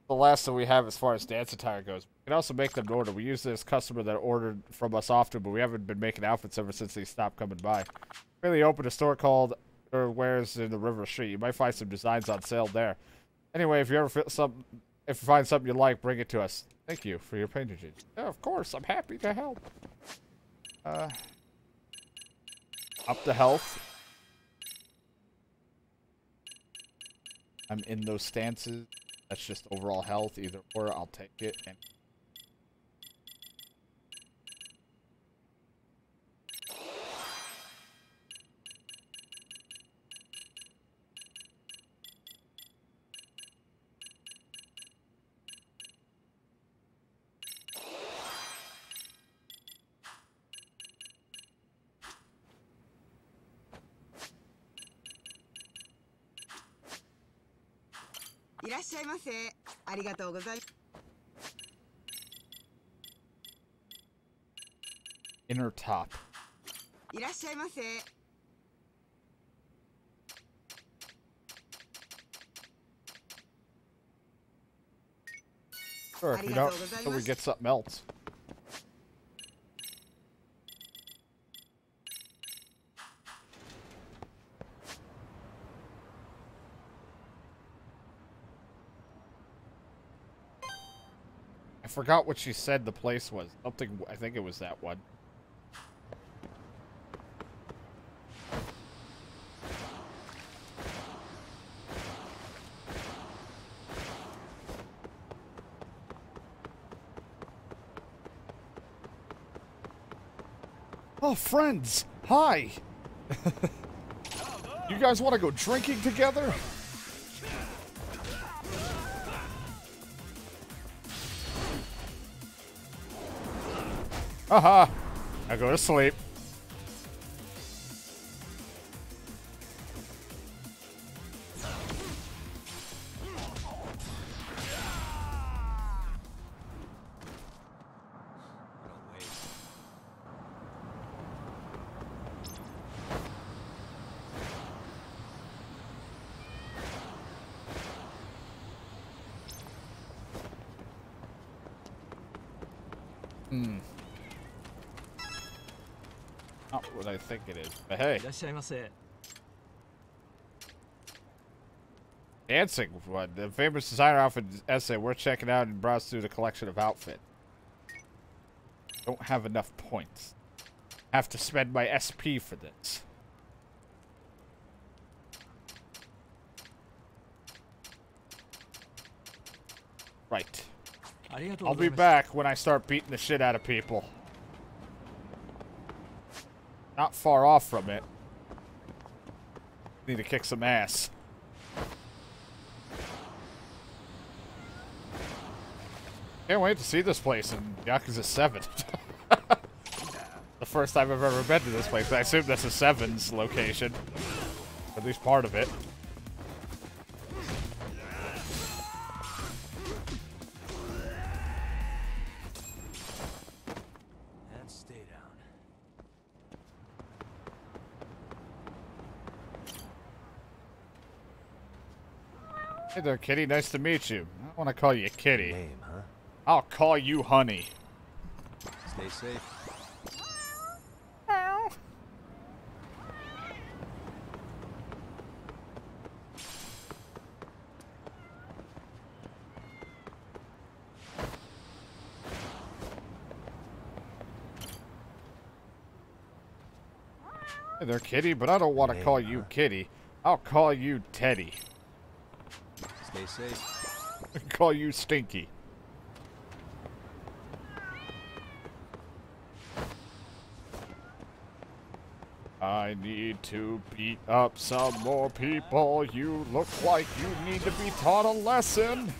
The last that we have as far as dance attire goes. We can also make them to order. We use this customer that ordered from us often, but we haven't been making outfits ever since they stopped coming by. Really opened a store called Wares in the River Street. You might find some designs on sale there. Anyway, if you ever find something you like, bring it to us. Thank you for your patronage. Yeah, of course. I'm happy to help. Up the health. I'm in those stances. That's just overall health, either or. I'll take it. And らっしゃいませ。ありがとうございます。 Inner top. いらっしゃいませ。 Sure, if you don't, so we get something else. I forgot what she said the place was. Something, I think it was that one. Oh, friends! Hi! You guys want to go drinking together? Haha! I go to sleep. Not what I think it is, but hey. Dancing, what? The famous designer outfit essay. We're checking out and browse through the collection of outfit. Don't have enough points. Have to spend my SP for this. Right. I'll be back when I start beating the shit out of people. Not far off from it. Need to kick some ass. Can't wait to see this place in Yakuza 7. The first time I've ever been to this place. I assume this is 7's location. At least part of it. And stay down. Hey there, Kitty. Nice to meet you. I don't want to call you Kitty. Name, huh? I'll call you Honey. Stay safe. Hey there, Kitty, but I don't want to call you Kitty. I'll call you Teddy. Stay safe. Call you Stinky. I need to beat up some more people. You look like you need to be taught a lesson.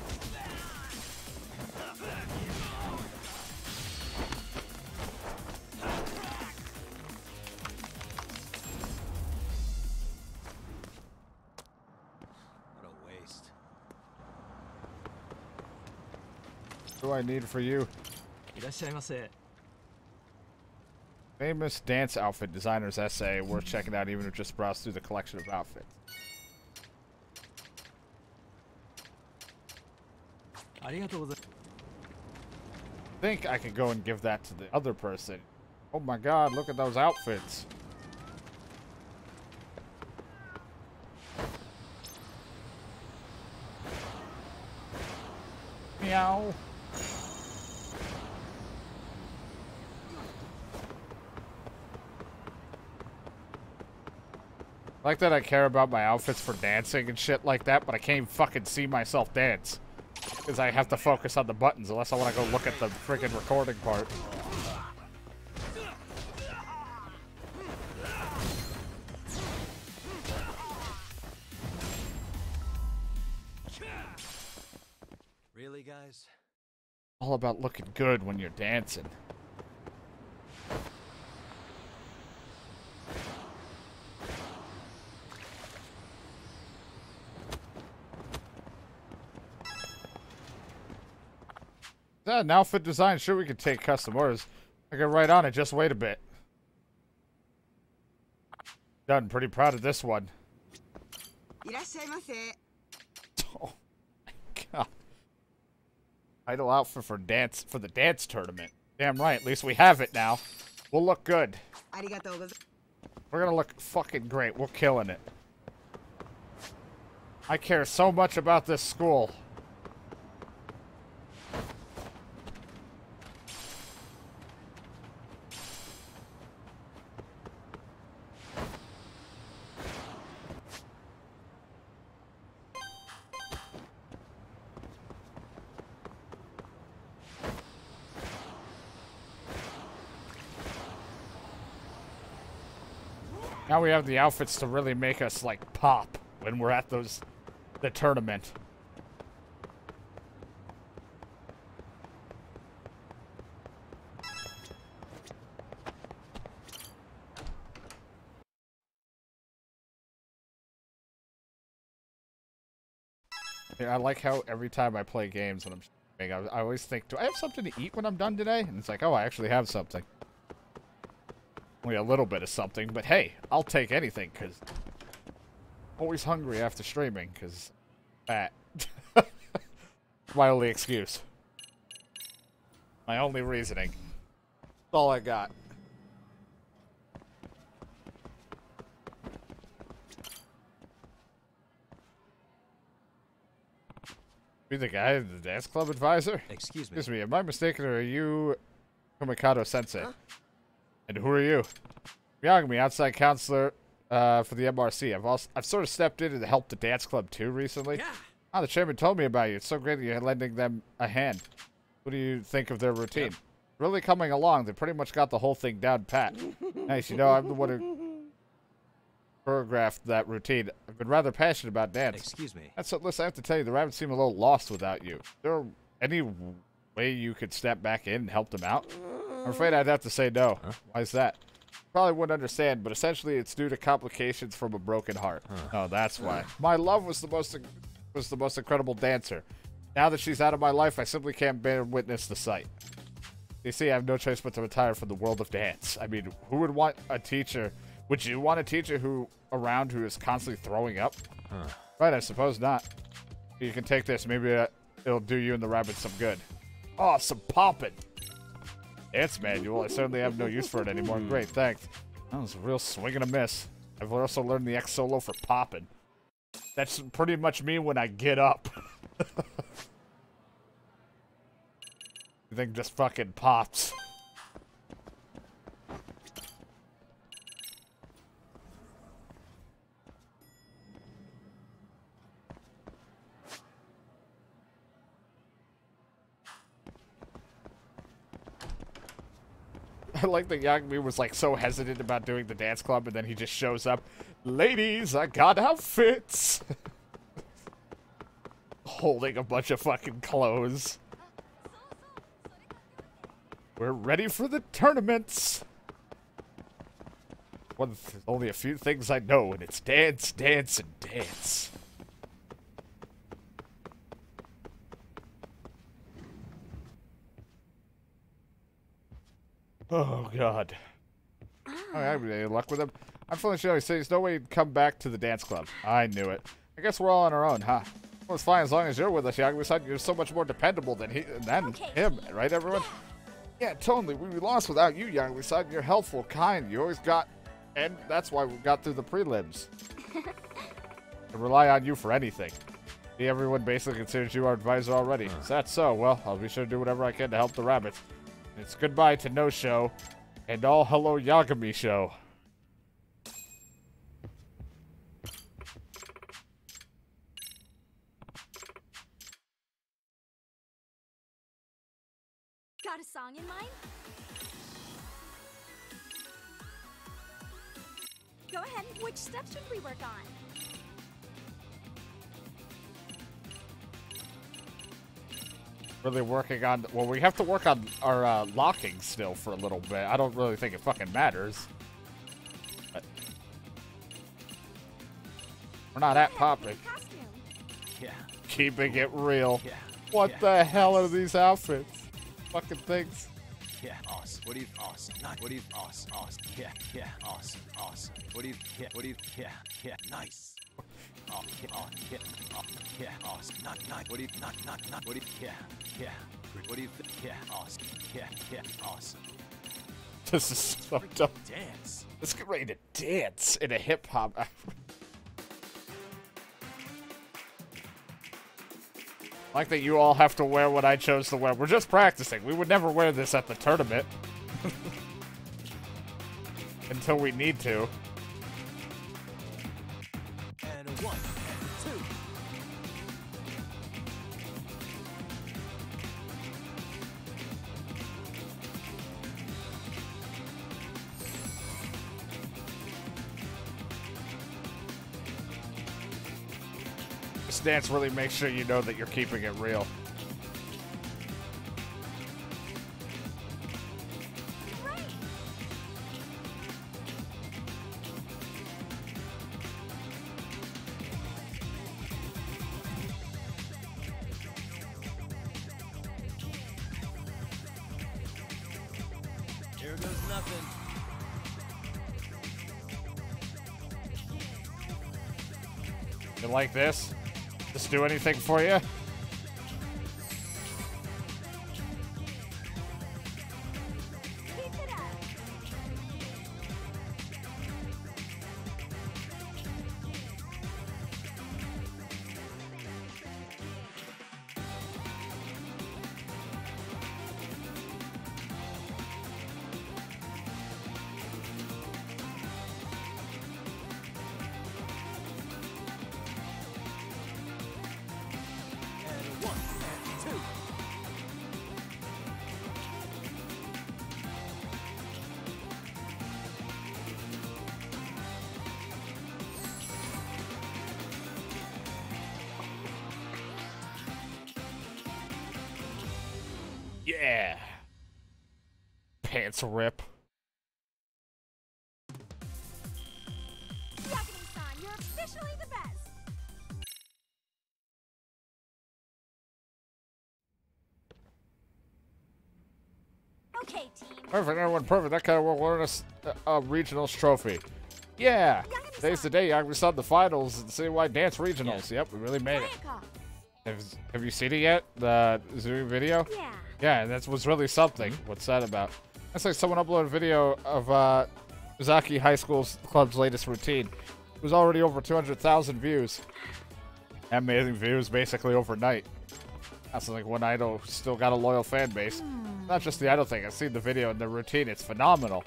What a waste. What do I need for you? Famous dance outfit designer's essay. Worth checking out even if just browse through the collection of outfits. I think I could go and give that to the other person. Oh my god, look at those outfits. Meow. I like that I care about my outfits for dancing and shit like that, but I can't even fucking see myself dance. Because I have to focus on the buttons unless I want to go look at the freaking recording part. Really, guys? All about looking good when you're dancing. An outfit design. Sure, we could take custom orders. I get right on it. Just wait a bit. Done. Pretty proud of this one. いらっしゃいませ。 Oh my god. Idol outfit for the dance tournament. Damn right. At least we have it now. We'll look good. ありがとうございます。 We're gonna look fucking great. We're killing it. I care so much about this school. Now we have the outfits to really make us, like, pop when we're at the tournament. Yeah, I like how every time I play games and I always think, do I have something to eat when I'm done today? And it's like, oh, I actually have something. Only a little bit of something, but hey, I'll take anything, because I'm always hungry after streaming, because fat. My only excuse. My only reasoning. That's all I got. Be the guy in the dance club advisor? Excuse me. Excuse me, am I mistaken, or are you Komikado-sensei? And who are you? Miyagami, outside counselor for the MRC. I've sort of stepped in to help the dance club too recently. Yeah. Oh, the chairman told me about you. It's so great that you're lending them a hand. What do you think of their routine? Yep. Really coming along. They pretty much got the whole thing down pat. Nice, you know, I'm the one who choreographed that routine. I've been rather passionate about dance. Excuse me. Listen, I have to tell you, the rabbits seem a little lost without you. Is there any way you could step back in and help them out? I'm afraid I'd have to say no. Huh? Why is that? Probably wouldn't understand, but essentially it's due to complications from a broken heart. Oh, that's why. My love was the most incredible dancer. Now that she's out of my life, I simply can't bear witness the sight. You see, I have no choice but to retire from the world of dance. I mean, who would want a teacher? Would you want a teacher who is constantly throwing up? Huh. Right, I suppose not. You can take this. Maybe it'll do you and the rabbit some good. Oh, some poppin'. Dance manual. I certainly have no use for it anymore. Great, thanks. That was a real swing and a miss. I've also learned the X solo for popping. That's pretty much me when I get up. The thing just fucking pops. I like that Yagami was like so hesitant about doing the dance club, and then he just shows up. Ladies, I got outfits. Holding a bunch of fucking clothes. We're ready for the tournaments. Only a few things I know, and it's dance, dance, and dance. Oh, God. Oh, I have any luck with him? I'm feeling sure he said there's no way he'd come back to the dance club. I knew it. I guess we're all on our own, huh? Well, it's fine as long as you're with us, Yakuza. You're so much more dependable than him, right, everyone? Yeah, totally. We'd be lost without you, Yakuza. You're helpful, kind. You always got... And that's why we got through the prelims. I rely on you for anything. See, everyone basically considers you our advisor already. Is that so? Well, I'll be sure to do whatever I can to help the rabbits. It's goodbye to No Show, and all hello Yagami Show. Got a song in mind? Go ahead. Which steps should we work on? Really working on... Well, we have to work on our locking still for a little bit. I don't really think it fucking matters. But we're not at popping. Yeah. Keeping it real. Yeah. What the hell are these outfits? fucking things. Yeah, awesome. What do you, awesome. Not, what do you, awesome, awesome. Yeah, yeah, awesome, awesome. What do you, yeah, what do you, yeah, yeah, nice. Oh, yeah, oh, yeah, oh, yeah, awesome. Not, what do you, not, what do you, yeah, yeah. What do you, yeah, awesome. Yeah, yeah, awesome. This is so dumb. Dance. Let's get ready to dance in a hip hop. I like that you all have to wear what I chose to wear. We're just practicing. We would never wear this at the tournament. Until we need to. And a 1, and 2. This dance really makes sure you know that you're keeping it real. Here goes nothing. You like this? Just do anything for you? And a 1, and 2. Yeah. Pants rip. Yakuza-san, you're officially the best. Okay, team. Perfect, everyone, perfect. That kind of will earn us a regionals trophy. Yeah. Today's the day. We saw the finals and CY Dance Regionals. Yep, we really made it. Have you seen it yet? The Zoom video? Yeah. Yeah, that was really something. What's that about? That's like someone uploaded a video of Mizaki High School Club's latest routine. It was already over 200,000 views. Amazing views basically overnight. That's like one idol still got a loyal fan base. Not just the idol thing. I've seen the video and the routine. It's phenomenal.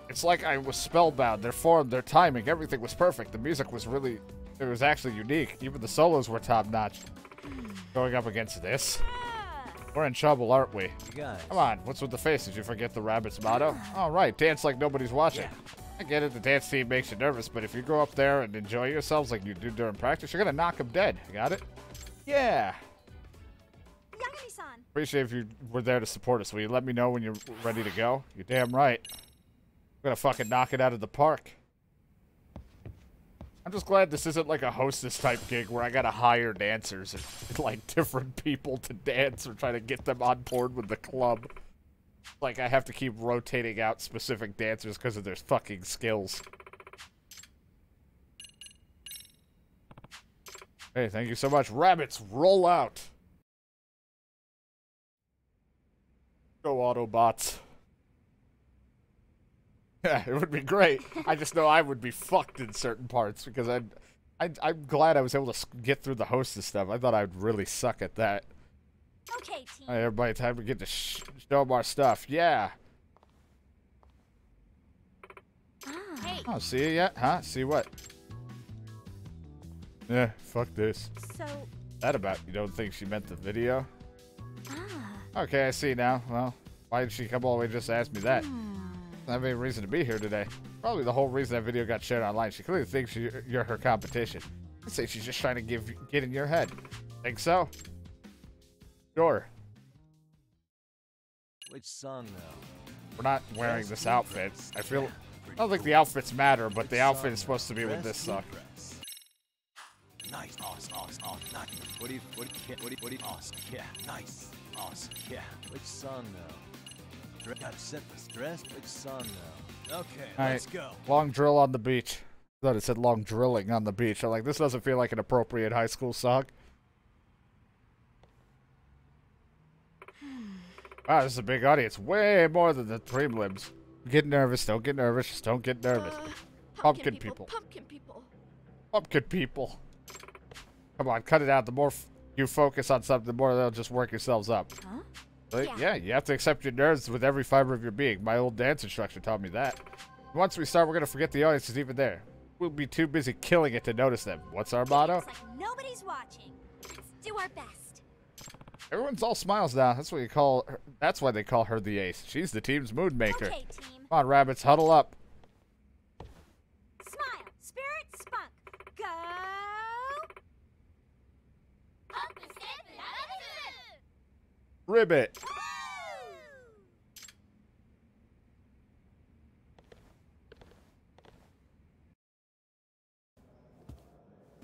It's like I was spellbound. Their form, their timing, everything was perfect. The music was really, it was actually unique. Even the solos were top notch. Going up against this. We're in trouble, aren't we? Guys. Come on, what's with the face? Did you forget the rabbit's motto? All right, dance like nobody's watching. Yeah. I get it, the dance team makes you nervous, but if you go up there and enjoy yourselves like you do during practice, you're gonna knock them dead. You got it? Yeah. Yakuza-san. Appreciate if you were there to support us. Will you let me know when you're ready to go? You're damn right. We're gonna fucking knock it out of the park. I'm just glad this isn't like a hostess type gig where I gotta hire dancers and like different people to dance or try to get them on board with the club. Like I have to keep rotating out specific dancers because of their fucking skills. Hey, thank you so much. Rabbits, roll out. Go Autobots. Yeah, it would be great. I just know I would be fucked in certain parts because I'm glad I was able to get through the hostess stuff. I thought I'd really suck at that. Okay, team. All right, everybody, time to get to show them our stuff. Yeah. Hey. Oh, see it yet? Huh? See what? Yeah, fuck this. So. That about, you don't think she meant the video? Ah. Okay, I see now. Well, why did she come all the way just to ask me that? I don't have any reason to be here today. Probably the whole reason that video got shared online. She clearly thinks you're her competition. I'd say she's just trying to get in your head. Think so? Sure. Which song, though? We're not wearing this outfit. I don't think the outfits matter, but the outfit is supposed to be with this song. Nice, awesome, awesome, awesome. Nice. What do you, awesome. Yeah, nice. Awesome. Yeah, which song now? Gotta set the stress. Which song now? Okay, let's go. Long drill on the beach. I thought it said long drilling on the beach. I'm like, this doesn't feel like an appropriate high school song. Wow, this is a big audience. Way more than the prelims. Get nervous. Don't get nervous. Just don't get nervous. Pumpkin people. Pumpkin people. Pumpkin people. Come on, cut it out. The more you focus on something, the more they'll just work yourselves up. Huh? Like, yeah, you have to accept your nerves with every fiber of your being. My old dance instructor taught me that. Once we start, we're going to forget the audience is even there. We'll be too busy killing it to notice them. What's our motto? Looks like nobody's watching. Let's do our best. Everyone's all smiles now. That's what you call her. That's why they call her the ace. She's the team's mood maker. Okay, team. Come on, rabbits, huddle up. Smile, spirit, spunk. Go. Ribbit.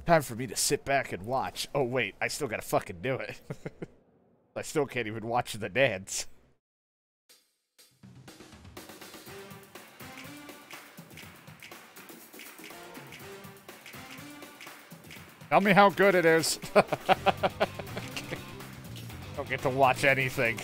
Time for me to sit back and watch. Oh, wait. I still gotta fucking do it. I still can't even watch the dance. Tell me how good it is. Don't get to watch anything.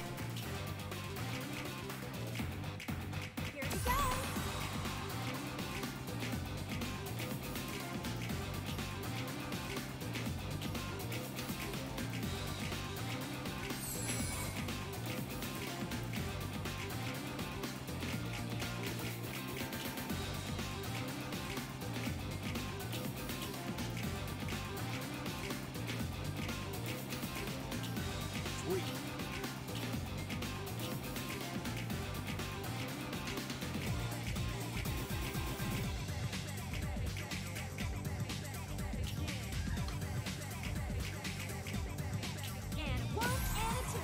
Here we go. And one and a two.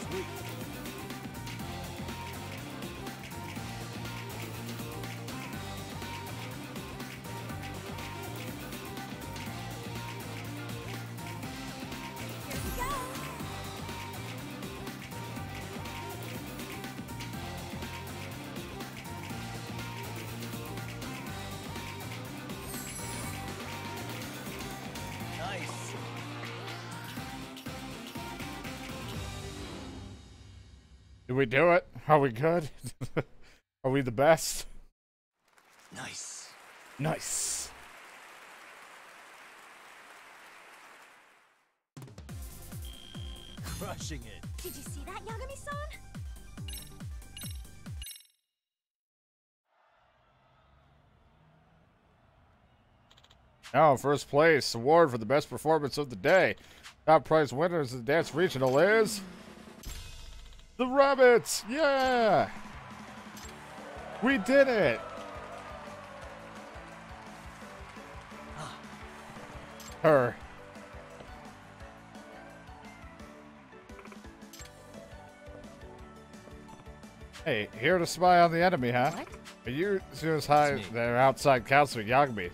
Here we go. Nice. Did we do it? Are we good? Are we the best? Nice. Nice. Crushing it. Did you see that, Yagami-san? Now, first place award for the best performance of the day. Top prize winners of the dance regional is the Rabbits. Yeah, we did it. Her. Hey, here to spy on the enemy, huh? What? Are you as high their outside councilor Yagami?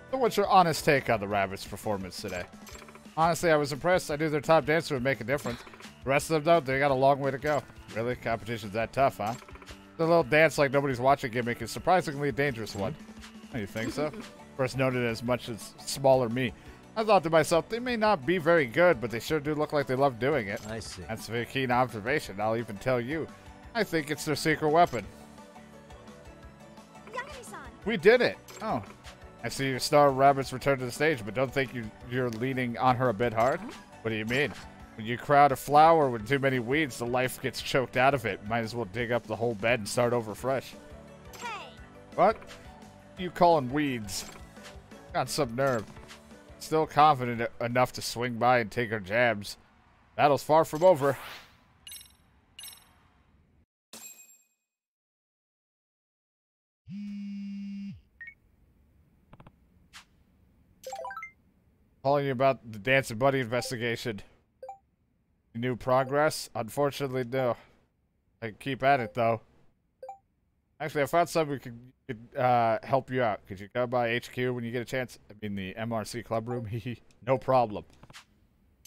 So what's your honest take on the Rabbits' performance today? Honestly, I was impressed. I knew their top dancer would make a difference. The rest of them, though, they got a long way to go. Really? Competition's that tough, huh? The little dance like nobody's watching gimmick is surprisingly a dangerous one. Oh, you think so? First noted as much as smaller me. I thought to myself, they may not be very good, but they sure do look like they love doing it. I see. That's a very keen observation. I'll even tell you. I think it's their secret weapon. Yagami-san. We did it. Oh. I see your star Rabbits return to the stage, but don't think you're leaning on her a bit hard? What do you mean? When you crowd a flower with too many weeds, the life gets choked out of it. Might as well dig up the whole bed and start over fresh. Hey. What? You calling weeds? Got some nerve. Still confident enough to swing by and take her jabs. Battle's far from over. Calling you about the Dancing Buddy investigation. New progress? Unfortunately, no. I can keep at it, though. Actually, I found something could help you out. Could you come by HQ when you get a chance? I mean, the MRC club room? No problem.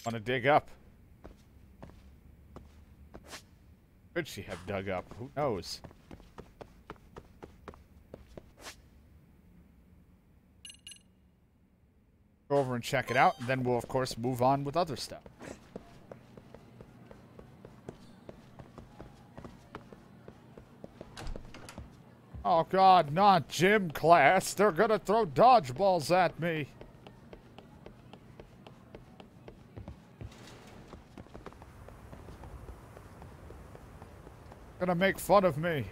Want to dig up? Could she have dug up? Who knows? Go over and check it out, and then we'll, of course, move on with other stuff. Oh god, not gym class. They're gonna throw dodgeballs at me. Gonna make fun of me.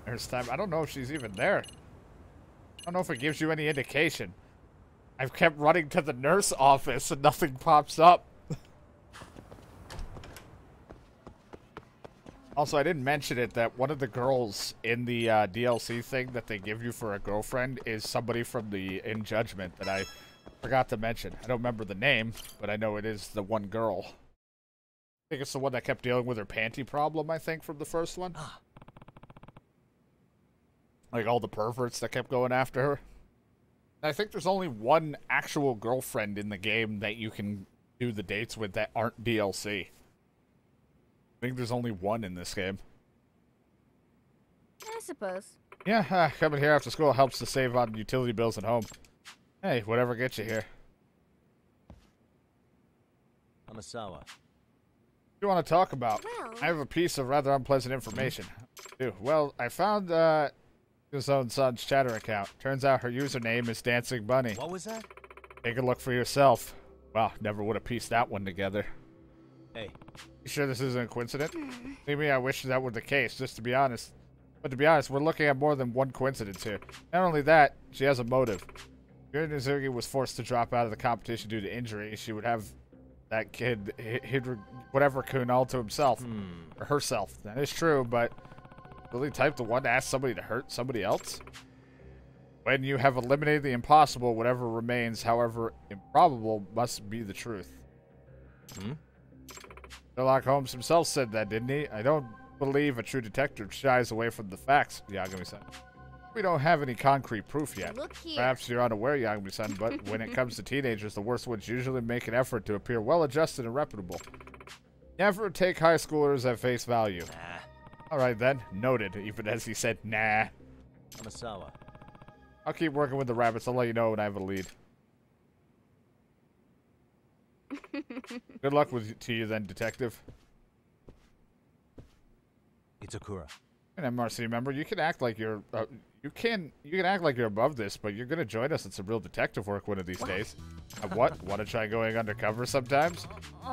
There's time. I don't know if she's even there. I don't know if it gives you any indication. I've kept running to the nurse office and nothing pops up. Also, I didn't mention it that one of the girls in the DLC thing that they give you for a girlfriend is somebody from the In Judgment that I forgot to mention. I don't remember the name, but I know it is the one girl. I think it's the one that kept dealing with her panty problem, I think, from the first one. Like all the perverts that kept going after her. And I think there's only one actual girlfriend in the game that you can do the dates with that aren't DLC. I think there's only one in this game. I suppose. Yeah, coming here after school helps to save on utility bills at home. Hey, whatever gets you here. Amasawa. What do you want to talk about? Well, I have a piece of rather unpleasant information. Well, I found his own son's chatter account. Turns out her username is Dancing Bunny. What was that? Take a look for yourself. Wow, never would have pieced that one together. Hey. You sure this isn't a coincidence? Maybe I wish that were the case, just to be honest. But to be honest, we're looking at more than one coincidence here. Not only that, she has a motive. If Nizuki was forced to drop out of the competition due to injury, she would have that kid, whatever Kun, all to himself. Or herself. That is true, but really type the one to ask somebody to hurt somebody else? When you have eliminated the impossible, whatever remains, however improbable, must be the truth. Sherlock Holmes himself said that, didn't he? I don't believe a true detective shies away from the facts, Yagami-san. We don't have any concrete proof yet. Look here. Perhaps you're unaware, Yagami-san, but when it comes to teenagers, the worst ones usually make an effort to appear well-adjusted and reputable. Never take high schoolers at face value. Nah. Alright then, noted, even as he said, nah. Amasawa. I'll keep working with the rabbits. I'll let you know when I have a lead. Good luck to you then, detective. Itakura. And MRC member, you can act like you're you can act like you're above this, but you're gonna join us in some real detective work one of these days. What? Wanna try going undercover sometimes?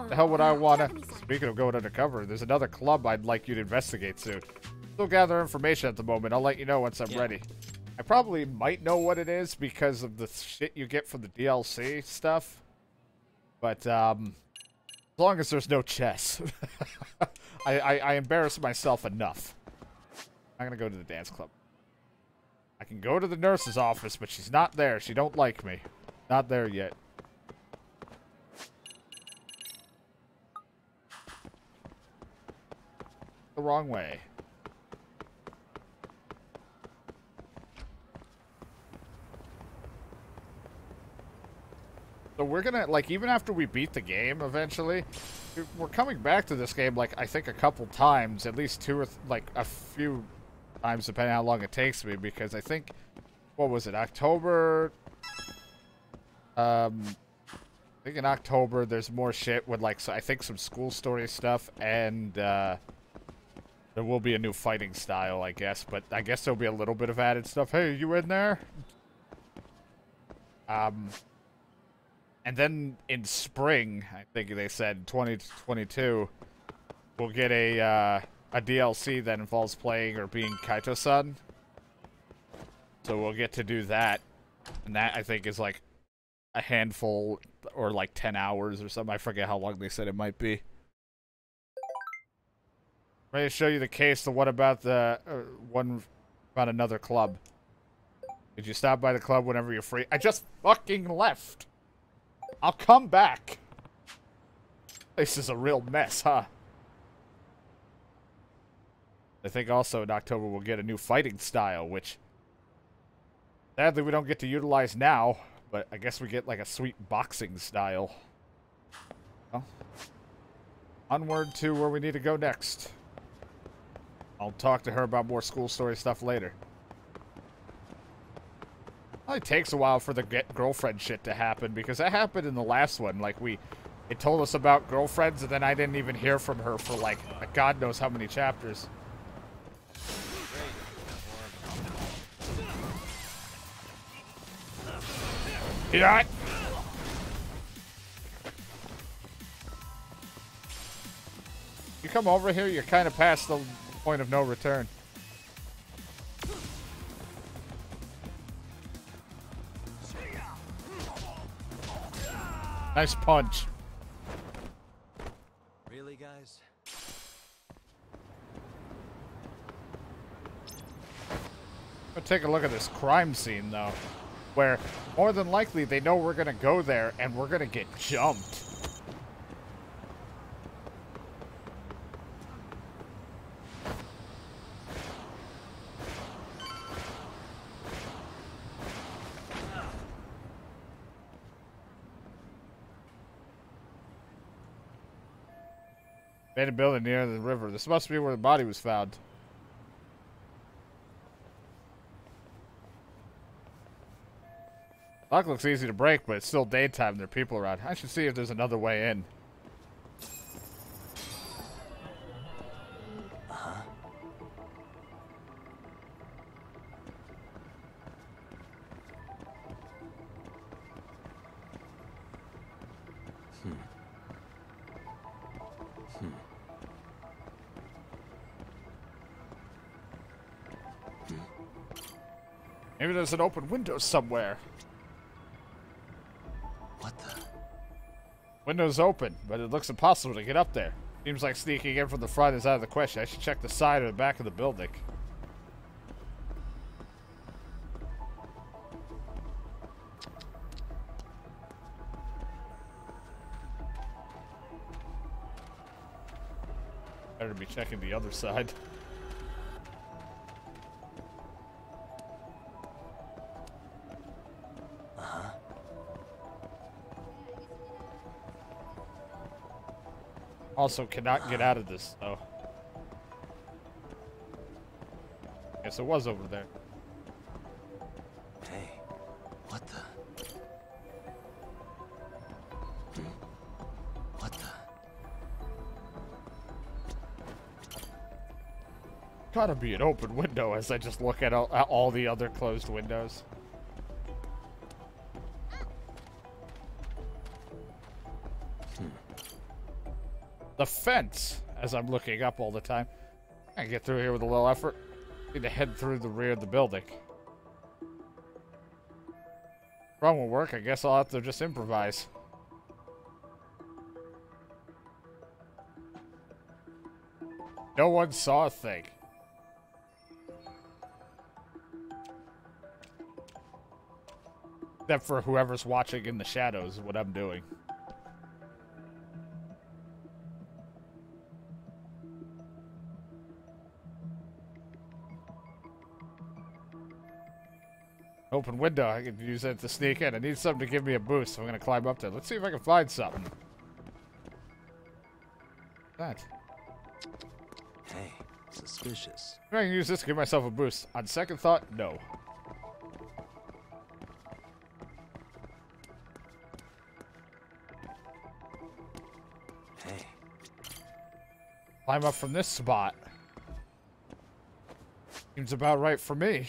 The hell would I wanna? Speaking of going undercover, there's another club I'd like you to investigate soon. Still gather information at the moment. I'll let you know once I'm ready. I probably might know what it is because of the shit you get from the DLC stuff. But, as long as there's no chess. I embarrass myself enough. I'm gonna go to the dance club. I can go to the nurse's office, but she's not there. She don't like me. Not there yet. The wrong way. So we're gonna, like, even after we beat the game eventually, we're coming back to this game, like, I think a couple times, at least two or, like, a few times, depending on how long it takes me, because I think, what was it, October? I think in October there's more shit with, like, so I think some school story stuff, and, there will be a new fighting style, I guess, but I guess there'll be a little bit of added stuff. Hey, you in there? And then in spring, I think they said 2022, we'll get a DLC that involves playing or being Kaito-san. So we'll get to do that. And that, I think, is like a handful or like 10 hours or something. I forget how long they said it might be. Ready to show you the case, the one about the one about another club. Did you stop by the club whenever you're free? I just fucking left. I'll come back. This is a real mess, huh? I think also in October we'll get a new fighting style, which sadly we don't get to utilize now, but I guess we get like a sweet boxing style. Well, onward to where we need to go next. I'll talk to her about more school story stuff later. It only takes a while for the girlfriend shit to happen, because that happened in the last one. Like, it told us about girlfriends, and then I didn't even hear from her for, like, God knows how many chapters. Yeah. You come over here, you're kind of past the point of no return. Nice punch. Really, guys? Let's take a look at this crime scene, though, where more than likely they know we're gonna go there and we're gonna get jumped. Made a building near the river. This must be where the body was found. Lock looks easy to break, but it's still daytime. There are people around. I should see if there's another way in. Maybe there's an open window somewhere. What the? Window's open, but it looks impossible to get up there. Seems like sneaking in from the front is out of the question. I should check the side or the back of the building. Better be checking the other side. Also cannot get out of this, though. Guess it was over there. Hey, what the? What the? Gotta be an open window as I just look at all the other closed windows. The fence, as I'm looking up all the time. I can get through here with a little effort. Need to head through the rear of the building. Wrong will work. I guess I'll have to just improvise. No one saw a thing. Except for whoever's watching in the shadows, what I'm doing. Open window. I can use that to sneak in. I need something to give me a boost, so I'm going to climb up there. Let's see if I can find something. That. Hey, suspicious. Maybe I can use this to give myself a boost. On second thought, no. Hey. Climb up from this spot. Seems about right for me.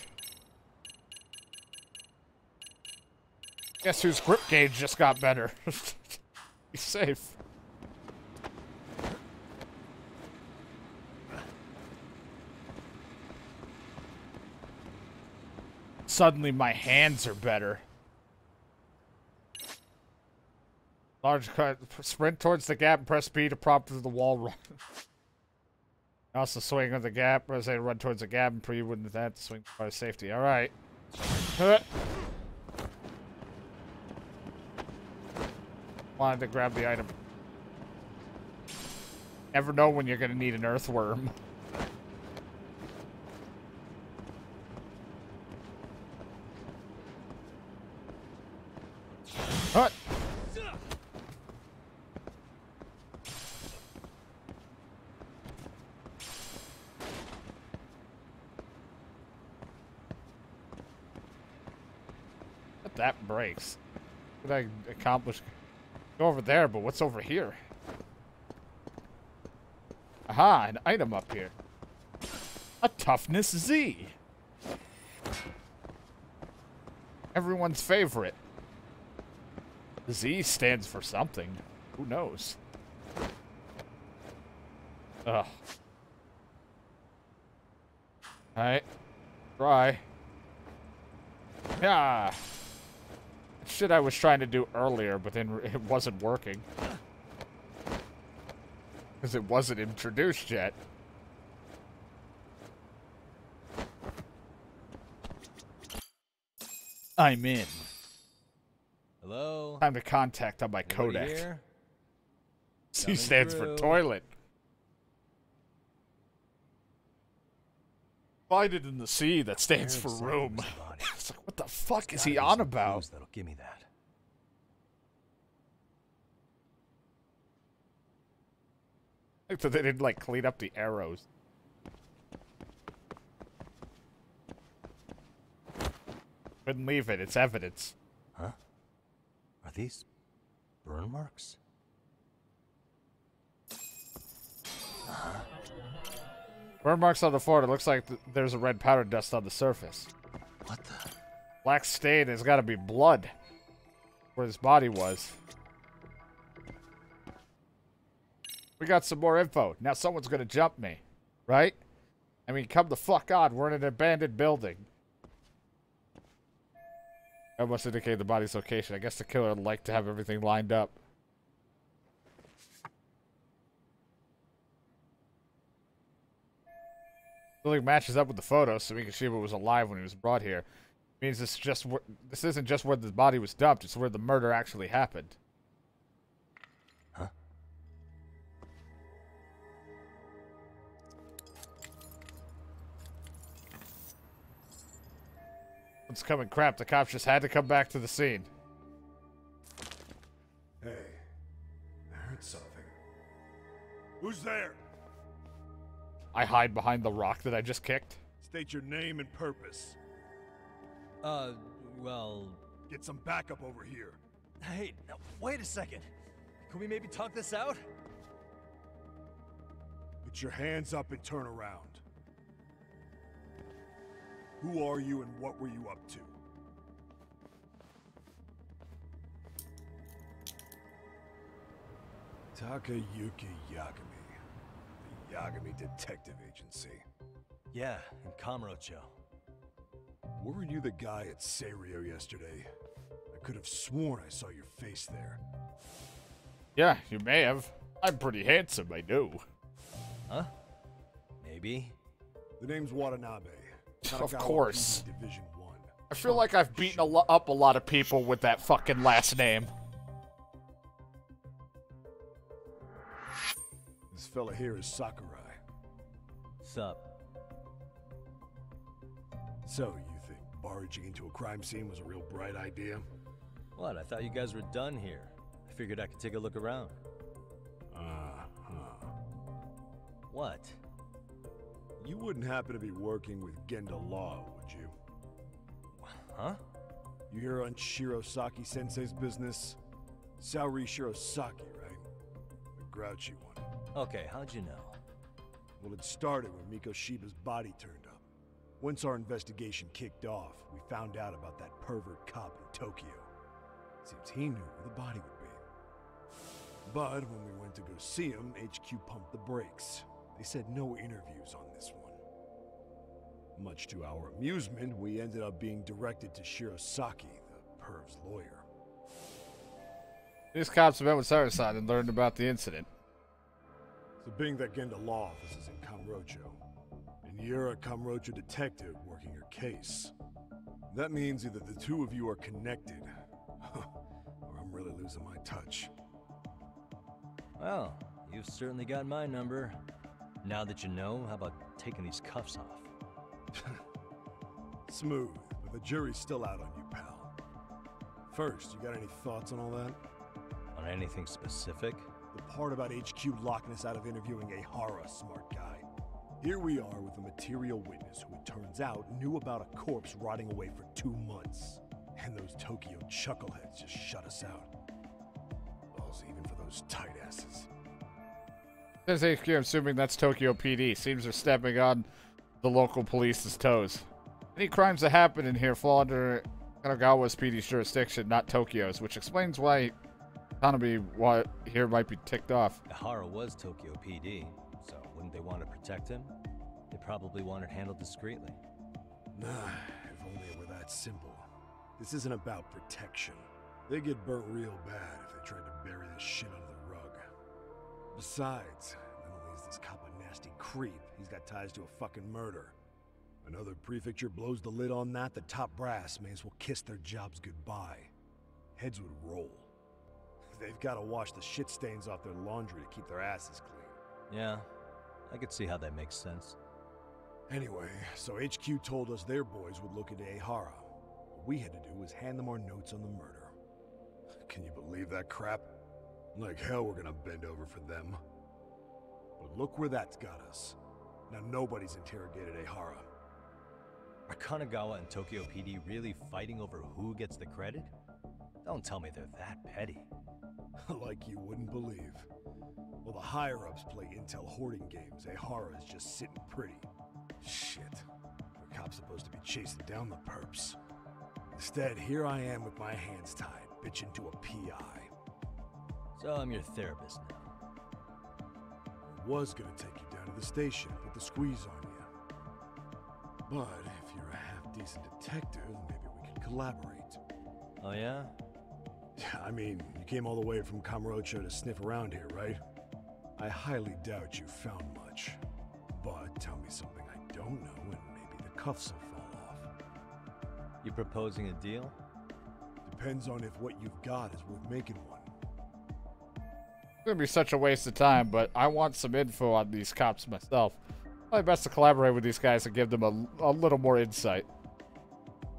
Guess whose grip gauge just got better? Be safe. Suddenly my hands are better. Large cut. Sprint towards the gap and press B to prop through the wall run. Also swing on the gap. As I run towards the gap and pre wouldn't that swing for safety. Alright. Wanted to grab the item. Never know when you're gonna need an earthworm. What? But that breaks. What did I accomplish? Go over there, but what's over here? Aha, an item up here. A toughness Z. Everyone's favorite. The Z stands for something. Who knows? Ugh. Alright. Try. Yeah. Shit I was trying to do earlier, but then it wasn't working. Because it wasn't introduced yet. I'm in. Hello? Time to contact on my Anybody codec. here? C stands for toilet. Find it in the C that stands for room. It's like, what the fuck is he on about? That'll give me that. So they didn't, like, clean up the arrows. Couldn't leave it. It's evidence. Huh? Are these burn marks? Burn marks on the floor. It looks like there's a red powder dust on the surface. What the? Black stain has got to be blood. Where his body was. We got some more info. Now someone's gonna jump me. Right? I mean, come the fuck on. We're in an abandoned building. That must indicate the body's location. I guess the killer would like to have everything lined up. Building matches up with the photos, so Mikoshiba was alive when he was brought here. Means this isn't just where the body was dumped, it's where the murder actually happened. Huh? It's coming crap. The cops just had to come back to the scene. Hey, I heard something. Who's there? I hide behind the rock that I just kicked. State your name and purpose. Well... Get some backup over here. Hey, now, wait a second. Can we maybe talk this out? Put your hands up and turn around. Who are you and what were you up to? Takayuki Yagami. The Yagami Detective Agency. Yeah, in Kamurocho. Weren't you the guy at Seirio yesterday? I could have sworn I saw your face there. Yeah, you may have. I'm pretty handsome, I know. Huh? Maybe. The name's Watanabe. Of course. Division 1. I feel like I've beaten up a lot of people with that fucking last name. This fella here is Sakurai. Sup? So, you think barging into a crime scene was a real bright idea? What? I thought you guys were done here. I figured I could take a look around. What? You wouldn't happen to be working with Genda Law, would you? Huh? You hear on Shirosaki-sensei's business? Saori Shirosaki, right? The grouchy one. Okay, how'd you know? Well, it started when Mikoshiba's body turned up. Once our investigation kicked off, we found out about that pervert cop in Tokyo. Seems he knew where the body would be. But when we went to go see him, HQ pumped the brakes. They said no interviews on this one. Much to our amusement, we ended up being directed to Shirosaki, the perv's lawyer. These cops met with Sarasat and learned about the incident. So being that Genda Law office is in Kamurocho, and you're a Kamurocho detective working your case, that means either the two of you are connected, or I'm really losing my touch. Well, you've certainly got my number. Now that you know, how about taking these cuffs off? Smooth, but the jury's still out on you, pal. First, you got any thoughts on all that? On anything specific? The part about HQ locking us out of interviewing a Hara, smart guy. Here we are with a material witness who it turns out knew about a corpse rotting away for 2 months. And those Tokyo chuckleheads just shut us out. Balls even for those tight asses. Says HQ, I'm assuming that's Tokyo PD. Seems they're stepping on the local police's toes. Any crimes that happen in here fall under Kanagawa's PD's jurisdiction, not Tokyo's, which explains why Tanabe here might be ticked off. Ihara was Tokyo PD, so wouldn't they want to protect him? They probably want it handled discreetly. Nah, if only it were that simple. This isn't about protection. They get burnt real bad if they tried to bury this shit under the rug. Besides, not only is this cop a nasty creep, he's got ties to a fucking murder. Another prefecture blows the lid on that, the top brass may as well kiss their jobs goodbye. Heads would roll. They've got to wash the shit stains off their laundry to keep their asses clean. Yeah, I could see how that makes sense. Anyway, so HQ told us their boys would look into Ihara. What we had to do was hand them our notes on the murder. Can you believe that crap? Like hell we're gonna bend over for them. But look where that's got us. Now nobody's interrogated Ihara. Are Kanagawa and Tokyo PD really fighting over who gets the credit? Don't tell me they're that petty. Like you wouldn't believe. Well, the higher-ups play intel hoarding games. Ihara is just sitting pretty. Shit. The cop's supposed to be chasing down the perps. Instead, here I am with my hands tied, bitching to a PI. So I'm your therapist now. I was gonna take you down to the station, put the squeeze on you. But if you're a half-decent detective, maybe we could collaborate. Oh yeah? I mean, you came all the way from Kamurocho to sniff around here, right? I highly doubt you found much. But tell me something I don't know, and maybe the cuffs will fall off. You proposing a deal? Depends on if what you've got is worth making one. It's gonna be such a waste of time, but I want some info on these cops myself. Probably best to collaborate with these guys and give them a little more insight.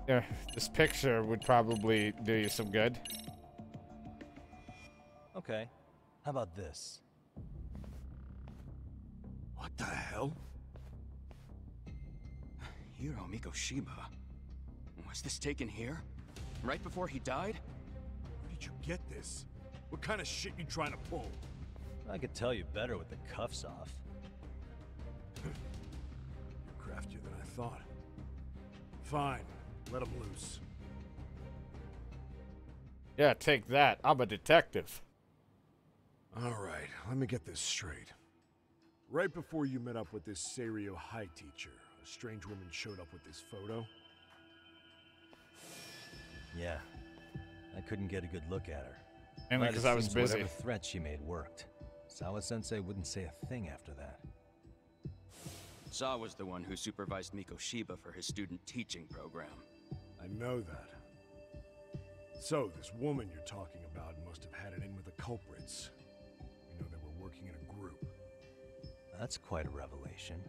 Yeah, this picture would probably do you some good. Okay. How about this? What the hell? Hiro Mikoshiba. Was this taken here? Right before he died? Where did you get this? What kind of shit you trying to pull? I could tell you better with the cuffs off. You're craftier than I thought. Fine, let him loose. Yeah, take that. I'm a detective. Alright, let me get this straight. Right before you met up with this Seiryo High teacher, a strange woman showed up with this photo? Yeah. I couldn't get a good look at her. Mainly because I was busy. Whatever threat she made worked. Sawa-sensei wouldn't say a thing after that. Saw was the one who supervised Mikoshiba for his student teaching program. I know that. So, this woman you're talking about must have had it in with the culprits. You know they were working in a group. That's quite a revelation.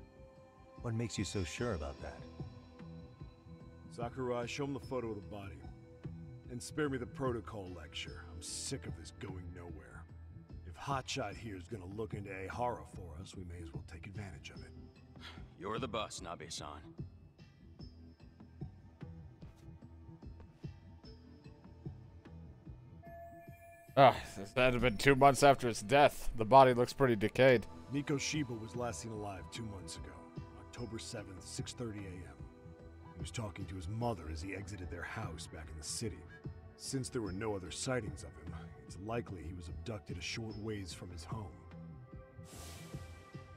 What makes you so sure about that? Sakurai, show him the photo of the body. And spare me the protocol lecture. I'm sick of this going nowhere. If Hotshot here is gonna look into Ihara for us, we may as well take advantage of it. You're the boss, Nabe-san. Ah, that had been 2 months after his death. The body looks pretty decayed. Mikoshiba was last seen alive 2 months ago, October 7th, 6:30 a.m. He was talking to his mother as he exited their house back in the city. Since there were no other sightings of him, it's likely he was abducted a short ways from his home.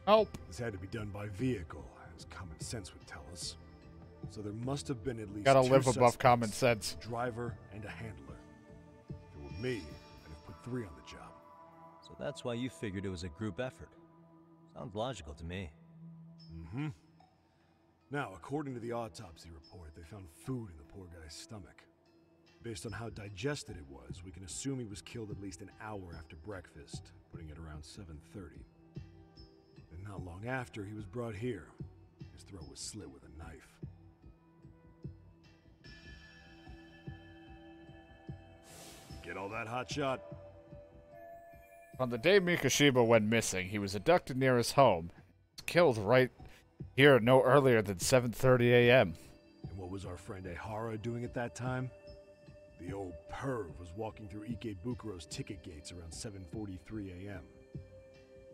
Help! This had to be done by vehicle, as common sense would tell us. So there must have been at least Gotta two live above suspects, common sense. a driver and a handler. If it were me, I'd have put 3 on the job. So that's why you figured it was a group effort. Sounds logical to me. Mm-hmm. Now, according to the autopsy report, they found food in the poor guy's stomach. Based on how digested it was, we can assume he was killed at least an hour after breakfast, putting it around 7:30. And not long after, he was brought here. His throat was slit with a knife. Get all that, hotshot? On the day Mikoshiba went missing, he was abducted near his home. He was killed right here no earlier than 7:30 a.m. And what was our friend Ehara doing at that time? The old perv was walking through Ikebukuro's ticket gates around 7:43 a.m.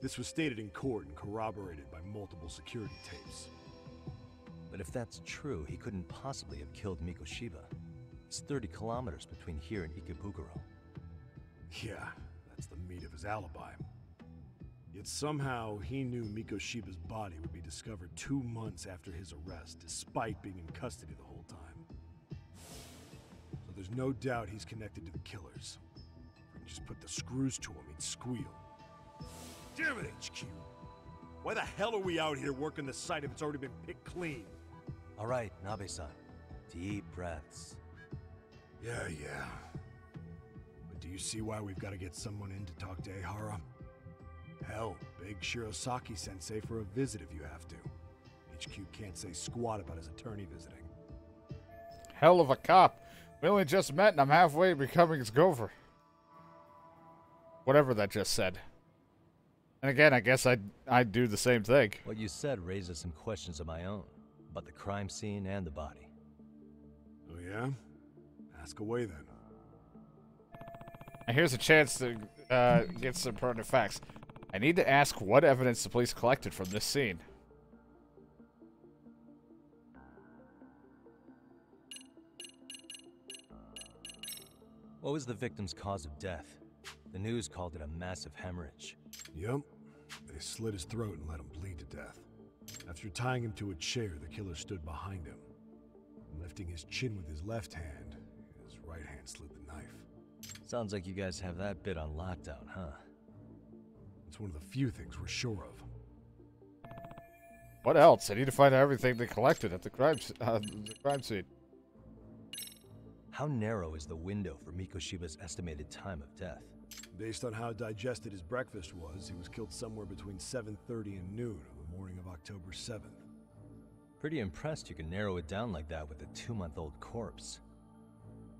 This was stated in court and corroborated by multiple security tapes. But if that's true, he couldn't possibly have killed Mikoshiba. It's 30 kilometers between here and Ikebukuro. Yeah, that's the meat of his alibi. Yet somehow he knew Mikoshiba's body would be discovered 2 months after his arrest, despite being in custody the whole time. So there's no doubt he's connected to the killers. If we can just put the screws to him, he'd squeal. Damn it, HQ! Why the hell are we out here working the site if it's already been picked clean? All right, Nabe-san. Deep breaths. Yeah. But do you see why we've got to get someone in to talk to Ehara? Hell, beg Shirosaki-sensei for a visit if you have to. HQ can't say squat about his attorney visiting. Hell of a cop. We only just met and I'm halfway becoming his gopher. Whatever that just said. And again, I guess I'd do the same thing. What you said raises some questions of my own, about the crime scene and the body. Oh yeah? Ask away then. And here's a chance to get some pertinent facts. I need to ask what evidence the police collected from this scene. What was the victim's cause of death? The news called it a massive hemorrhage. Yep. They slit his throat and let him bleed to death. After tying him to a chair, the killer stood behind him. Lifting his chin with his left hand, his right hand slid the knife. Sounds like you guys have that bit on lockdown, huh? It's one of the few things we're sure of. What else? I need to find out everything they collected at the crime scene. How narrow is the window for Mikoshiba's estimated time of death? Based on how digested his breakfast was, he was killed somewhere between 7:30 and noon on the morning of October 7th. Pretty impressed you can narrow it down like that with a 2-month-old corpse.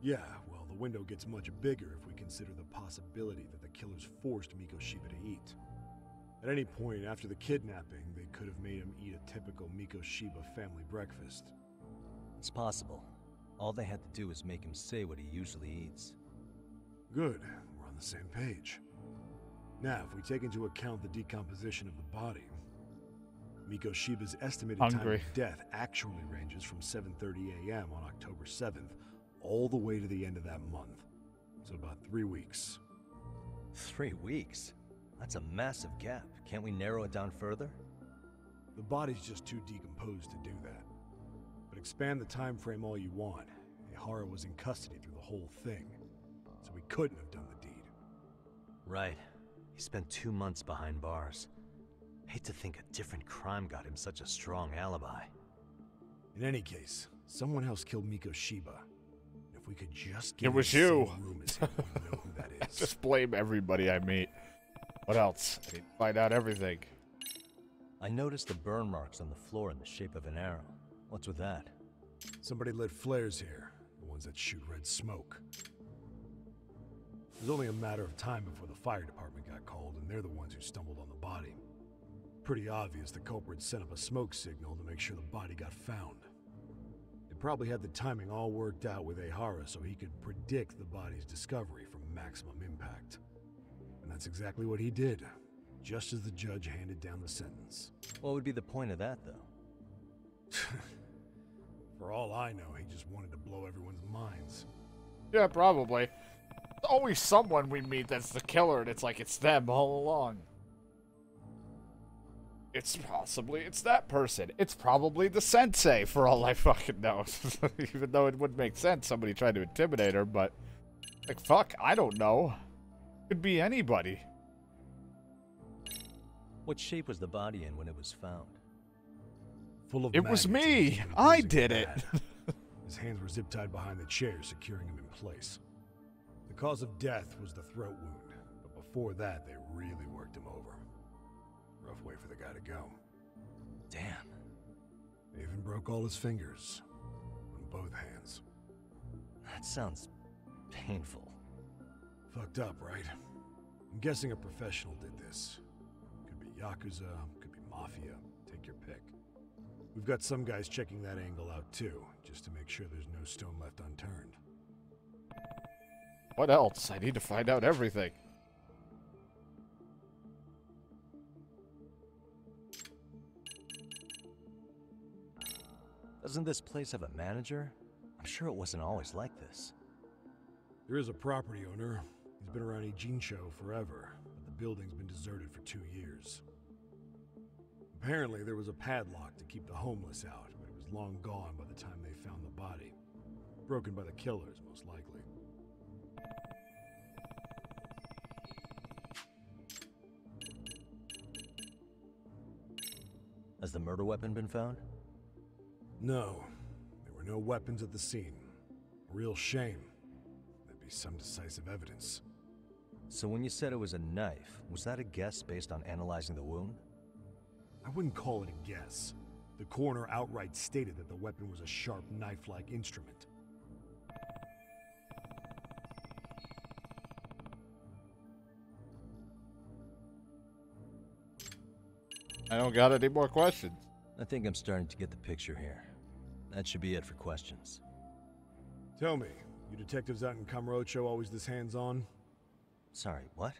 Yeah, well, the window gets much bigger if we consider the possibility that the killers forced Mikoshiba to eat. At any point after the kidnapping, they could have made him eat a typical Mikoshiba family breakfast. It's possible. All they had to do was make him say what he usually eats. Good. We're on the same page. Now, if we take into account the decomposition of the body, Mikoshiba's estimated time of death actually ranges from 7:30 a.m. on October 7th all the way to the end of that month. So about 3 weeks. 3 weeks? That's a massive gap. Can't we narrow it down further? The body's just too decomposed to do that. But expand the time frame all you want. Ehara was in custody through the whole thing, so he couldn't have done the deed. Right. He spent 2 months behind bars. Hate to think a different crime got him such a strong alibi. In any case, someone else killed Mikoshiba. If we could just get it was you. Know who that is. Just blame everybody I meet. What else? I need to find out everything. I noticed the burn marks on the floor in the shape of an arrow. What's with that? Somebody lit flares here, the ones that shoot red smoke. It was only a matter of time before the fire department got called, and they're the ones who stumbled on the body. Pretty obvious the culprit sent up a smoke signal to make sure the body got found. They probably had the timing all worked out with Ehara so he could predict the body's discovery from maximum impact. And that's exactly what he did, just as the judge handed down the sentence. What would be the point of that, though? For all I know, he just wanted to blow everyone's minds. Yeah, probably. There's always someone we meet that's the killer, and it's like it's them all along. It's that person. It's probably the sensei, for all I fucking know. Even though it would make sense, somebody tried to intimidate her, but... like, fuck, I don't know. Could be anybody. What shape was the body in when it was found? Full of it was me! I did it! His hands were zip-tied behind the chair, securing him in place. The cause of death was the throat wound, but before that, they really worked him over. Rough way for the guy to go. Damn. They even broke all his fingers. On both hands. That sounds painful. Fucked up, right? I'm guessing a professional did this. Could be Yakuza, could be Mafia. Take your pick. We've got some guys checking that angle out too, just to make sure there's no stone left unturned. What else? I need to find out everything. Doesn't this place have a manager? I'm sure it wasn't always like this. There is a property owner. He's been around Ijincho forever, but the building's been deserted for 2 years. Apparently, there was a padlock to keep the homeless out, but it was long gone by the time they found the body. Broken by the killers, most likely. Has the murder weapon been found? No. There were no weapons at the scene. A real shame. There'd be some decisive evidence. So when you said it was a knife, was that a guess based on analyzing the wound? I wouldn't call it a guess. The coroner outright stated that the weapon was a sharp knife-like instrument. I don't got any more questions. I think I'm starting to get the picture here. That should be it for questions. Tell me, you detectives out in Kamurocho always this hands-on? Sorry, what?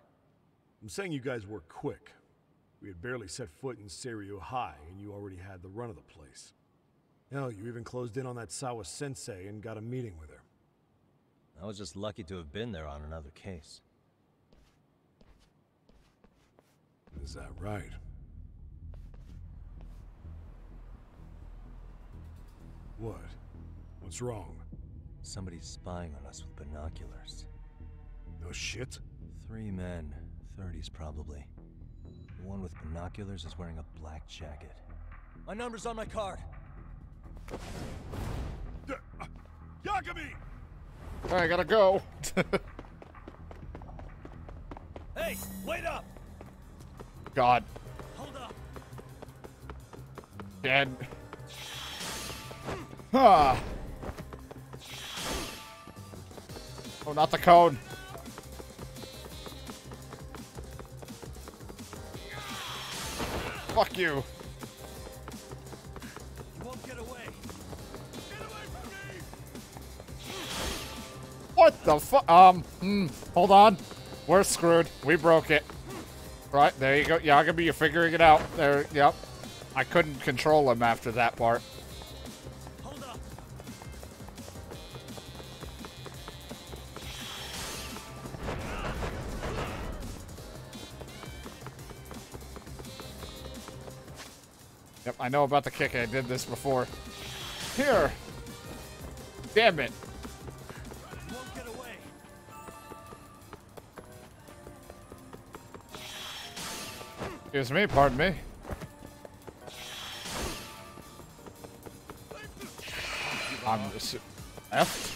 I'm saying you guys work quick. We had barely set foot in Seiryo High, and you already had the run of the place. Hell, you even closed in on that Sawa-sensei and got a meeting with her. I was just lucky to have been there on another case. Is that right? What? What's wrong? Somebody's spying on us with binoculars. No shit? 3 men, 30s probably. The one with binoculars is wearing a black jacket. My number's on my card! Yakami! I gotta go. Hey, wait up! God. Hold up! Dead. Ah. Oh, not the cone. Fuck you. You won't get away. Get away from me! What the fuck? Hold on. We're screwed. We broke it. Right, there you go. Yagami, you're figuring it out. There, yep. I couldn't control him after that part. Hold up. Yep, I know about the kick. I did this before. Here. Damn it. You won't get away. Excuse me, pardon me. I'm just F.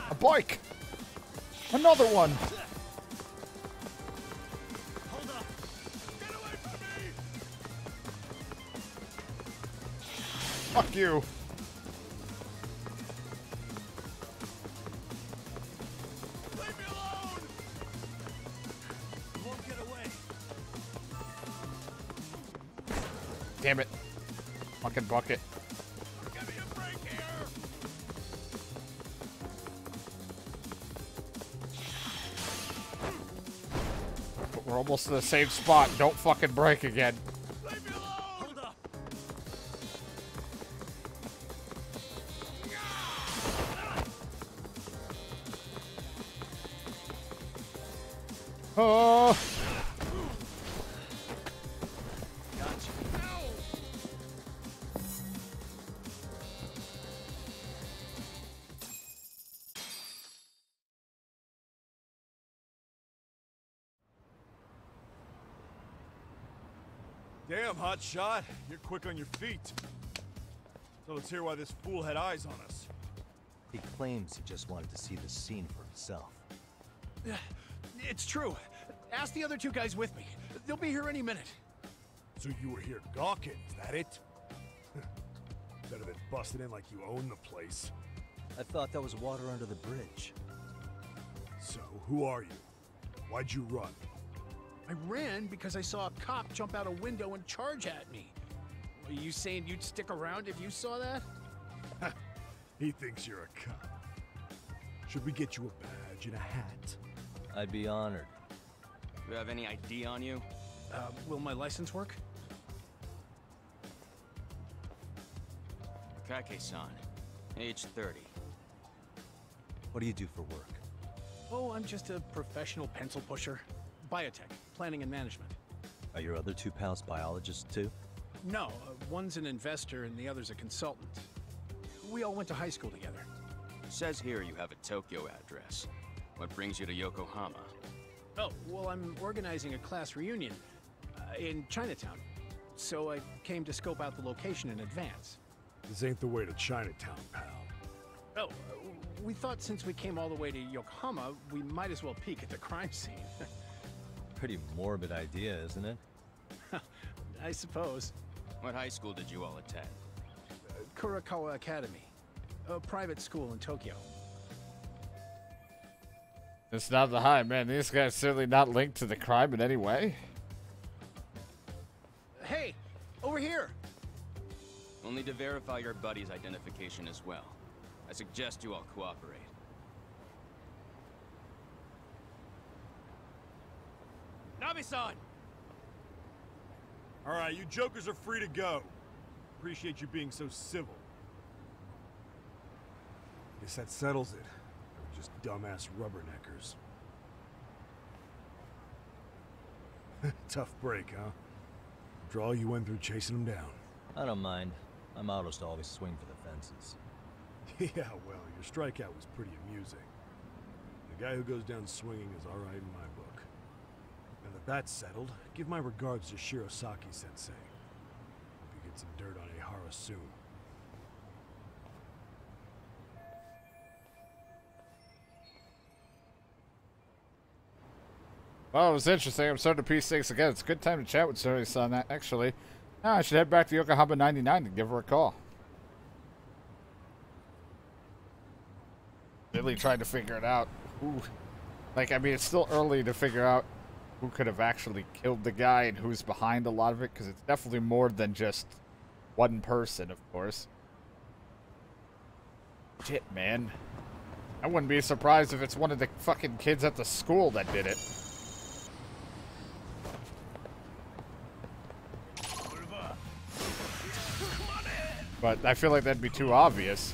A bike. Another one. Hold up. Get away from me! Fuck you. Leave me alone! You won't get away. Damn it. Fucking bucket. Give me a break here! But we're almost to the same spot. Don't fucking break again. Leave me alone! Hold up. Oh. Gotcha. Damn, hot shot. You're quick on your feet. So let's hear why this fool had eyes on us. He claims he just wanted to see the scene for himself. It's true. Ask the other two guys with me. They'll be here any minute. So you were here gawking, is that it? Better than busting in like you own the place. I thought that was water under the bridge. So, who are you? Why'd you run? I ran because I saw a cop jump out a window and charge at me. Are you saying you'd stick around if you saw that? He thinks you're a cop. Should we get you a badge and a hat? I'd be honored. Do you have any ID on you? Will my license work? Kake-san, age 30. What do you do for work? Oh, I'm just a professional pencil pusher. Biotech, planning and management. Are your other two pals biologists too? No, one's an investor and the other's a consultant. We all went to high school together. Says here you have a Tokyo address. What brings you to Yokohama? Oh, well, I'm organizing a class reunion in Chinatown. So I came to scope out the location in advance. This ain't the way to Chinatown, pal. Oh, we thought since we came all the way to Yokohama, we might as well peek at the crime scene. Pretty morbid idea, isn't it? I suppose. What high school did you all attend? Kurakawa Academy, a private school in Tokyo. It's not the high, man. These guys certainly not linked to the crime in any way. Hey, over here! Only to verify your buddy's identification as well. I suggest you all cooperate. Nabe-san! Alright, you jokers are free to go. Appreciate you being so civil. Guess that settles it. We're just dumbass rubberneckers. Tough break, huh? After all you went through chasing them down. I don't mind. My motto's to always swing for the fences. Yeah, well, your strikeout was pretty amusing. The guy who goes down swinging is alright in my book. Now that that's settled, give my regards to Shirosaki-sensei. Hope you get some dirt on Ehara soon. Well, it was interesting. I'm starting to piece things together. It's a good time to chat with Suri on that, actually. Now I should head back to Yokohama 99 and give her a call. Really trying to figure it out. Ooh. Like, I mean, it's still early to figure out who could have actually killed the guy and who's behind a lot of it, because it's definitely more than just one person, of course. Shit, man. I wouldn't be surprised if it's one of the fucking kids at the school that did it. But I feel like that'd be too obvious.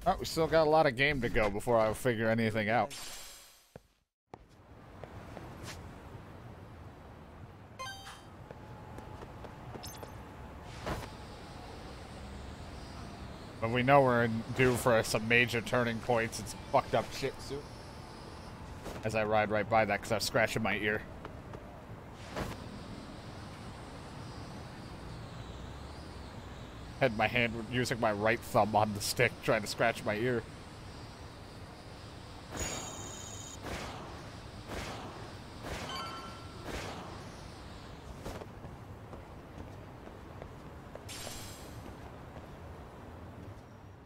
Oh, we still got a lot of game to go before I figure anything out. But we know we're due for some major turning points and some fucked up shit soon. As I ride right by that because I'm scratching my ear. Had my hand using my right thumb on the stick trying to scratch my ear.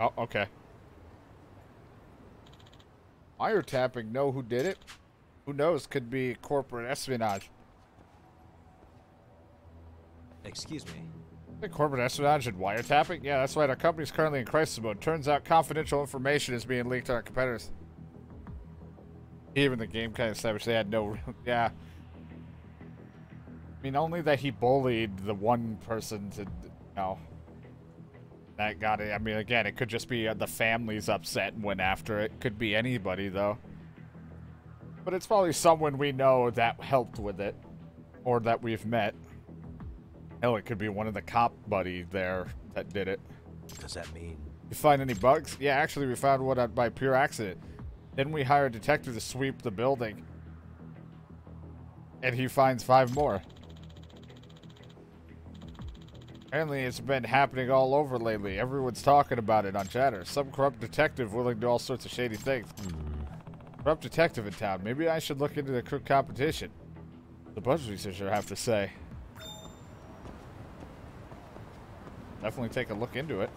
Oh, okay. Wiretapping, know who did it? Who knows? Could be corporate espionage. Excuse me. Corporate espionage and wiretapping? Yeah, that's right. Our company's currently in crisis mode. Turns out confidential information is being leaked to our competitors. Even the game kind of established they had no... Yeah. I mean, only that he bullied the one person to... No. That got it. I mean, again, it could just be the family's upset and went after it. Could be anybody, though. But it's probably someone we know that helped with it. Or that we've met. Hell, it could be one of the cop buddies there that did it. Does that mean You find any bugs? Yeah, actually, we found one by pure accident. Then we hire a detective to sweep the building. And he finds 5 more. Apparently, it's been happening all over lately. Everyone's talking about it on chatter. Some corrupt detective willing to do all sorts of shady things. Corrupt detective in town. Maybe I should look into the crook competition. The buzz researcher, I have to say. Definitely take a look into it.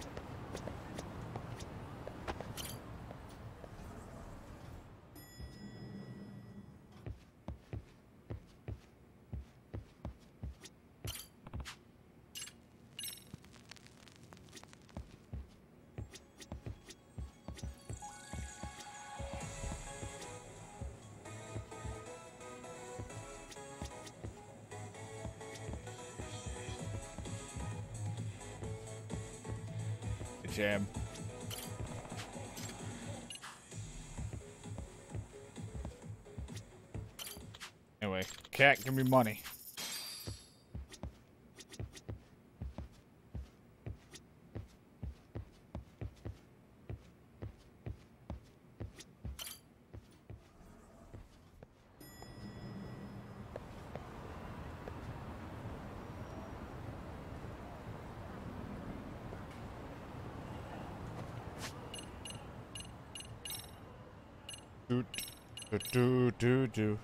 Jam. Anyway, cat, give me money. Do.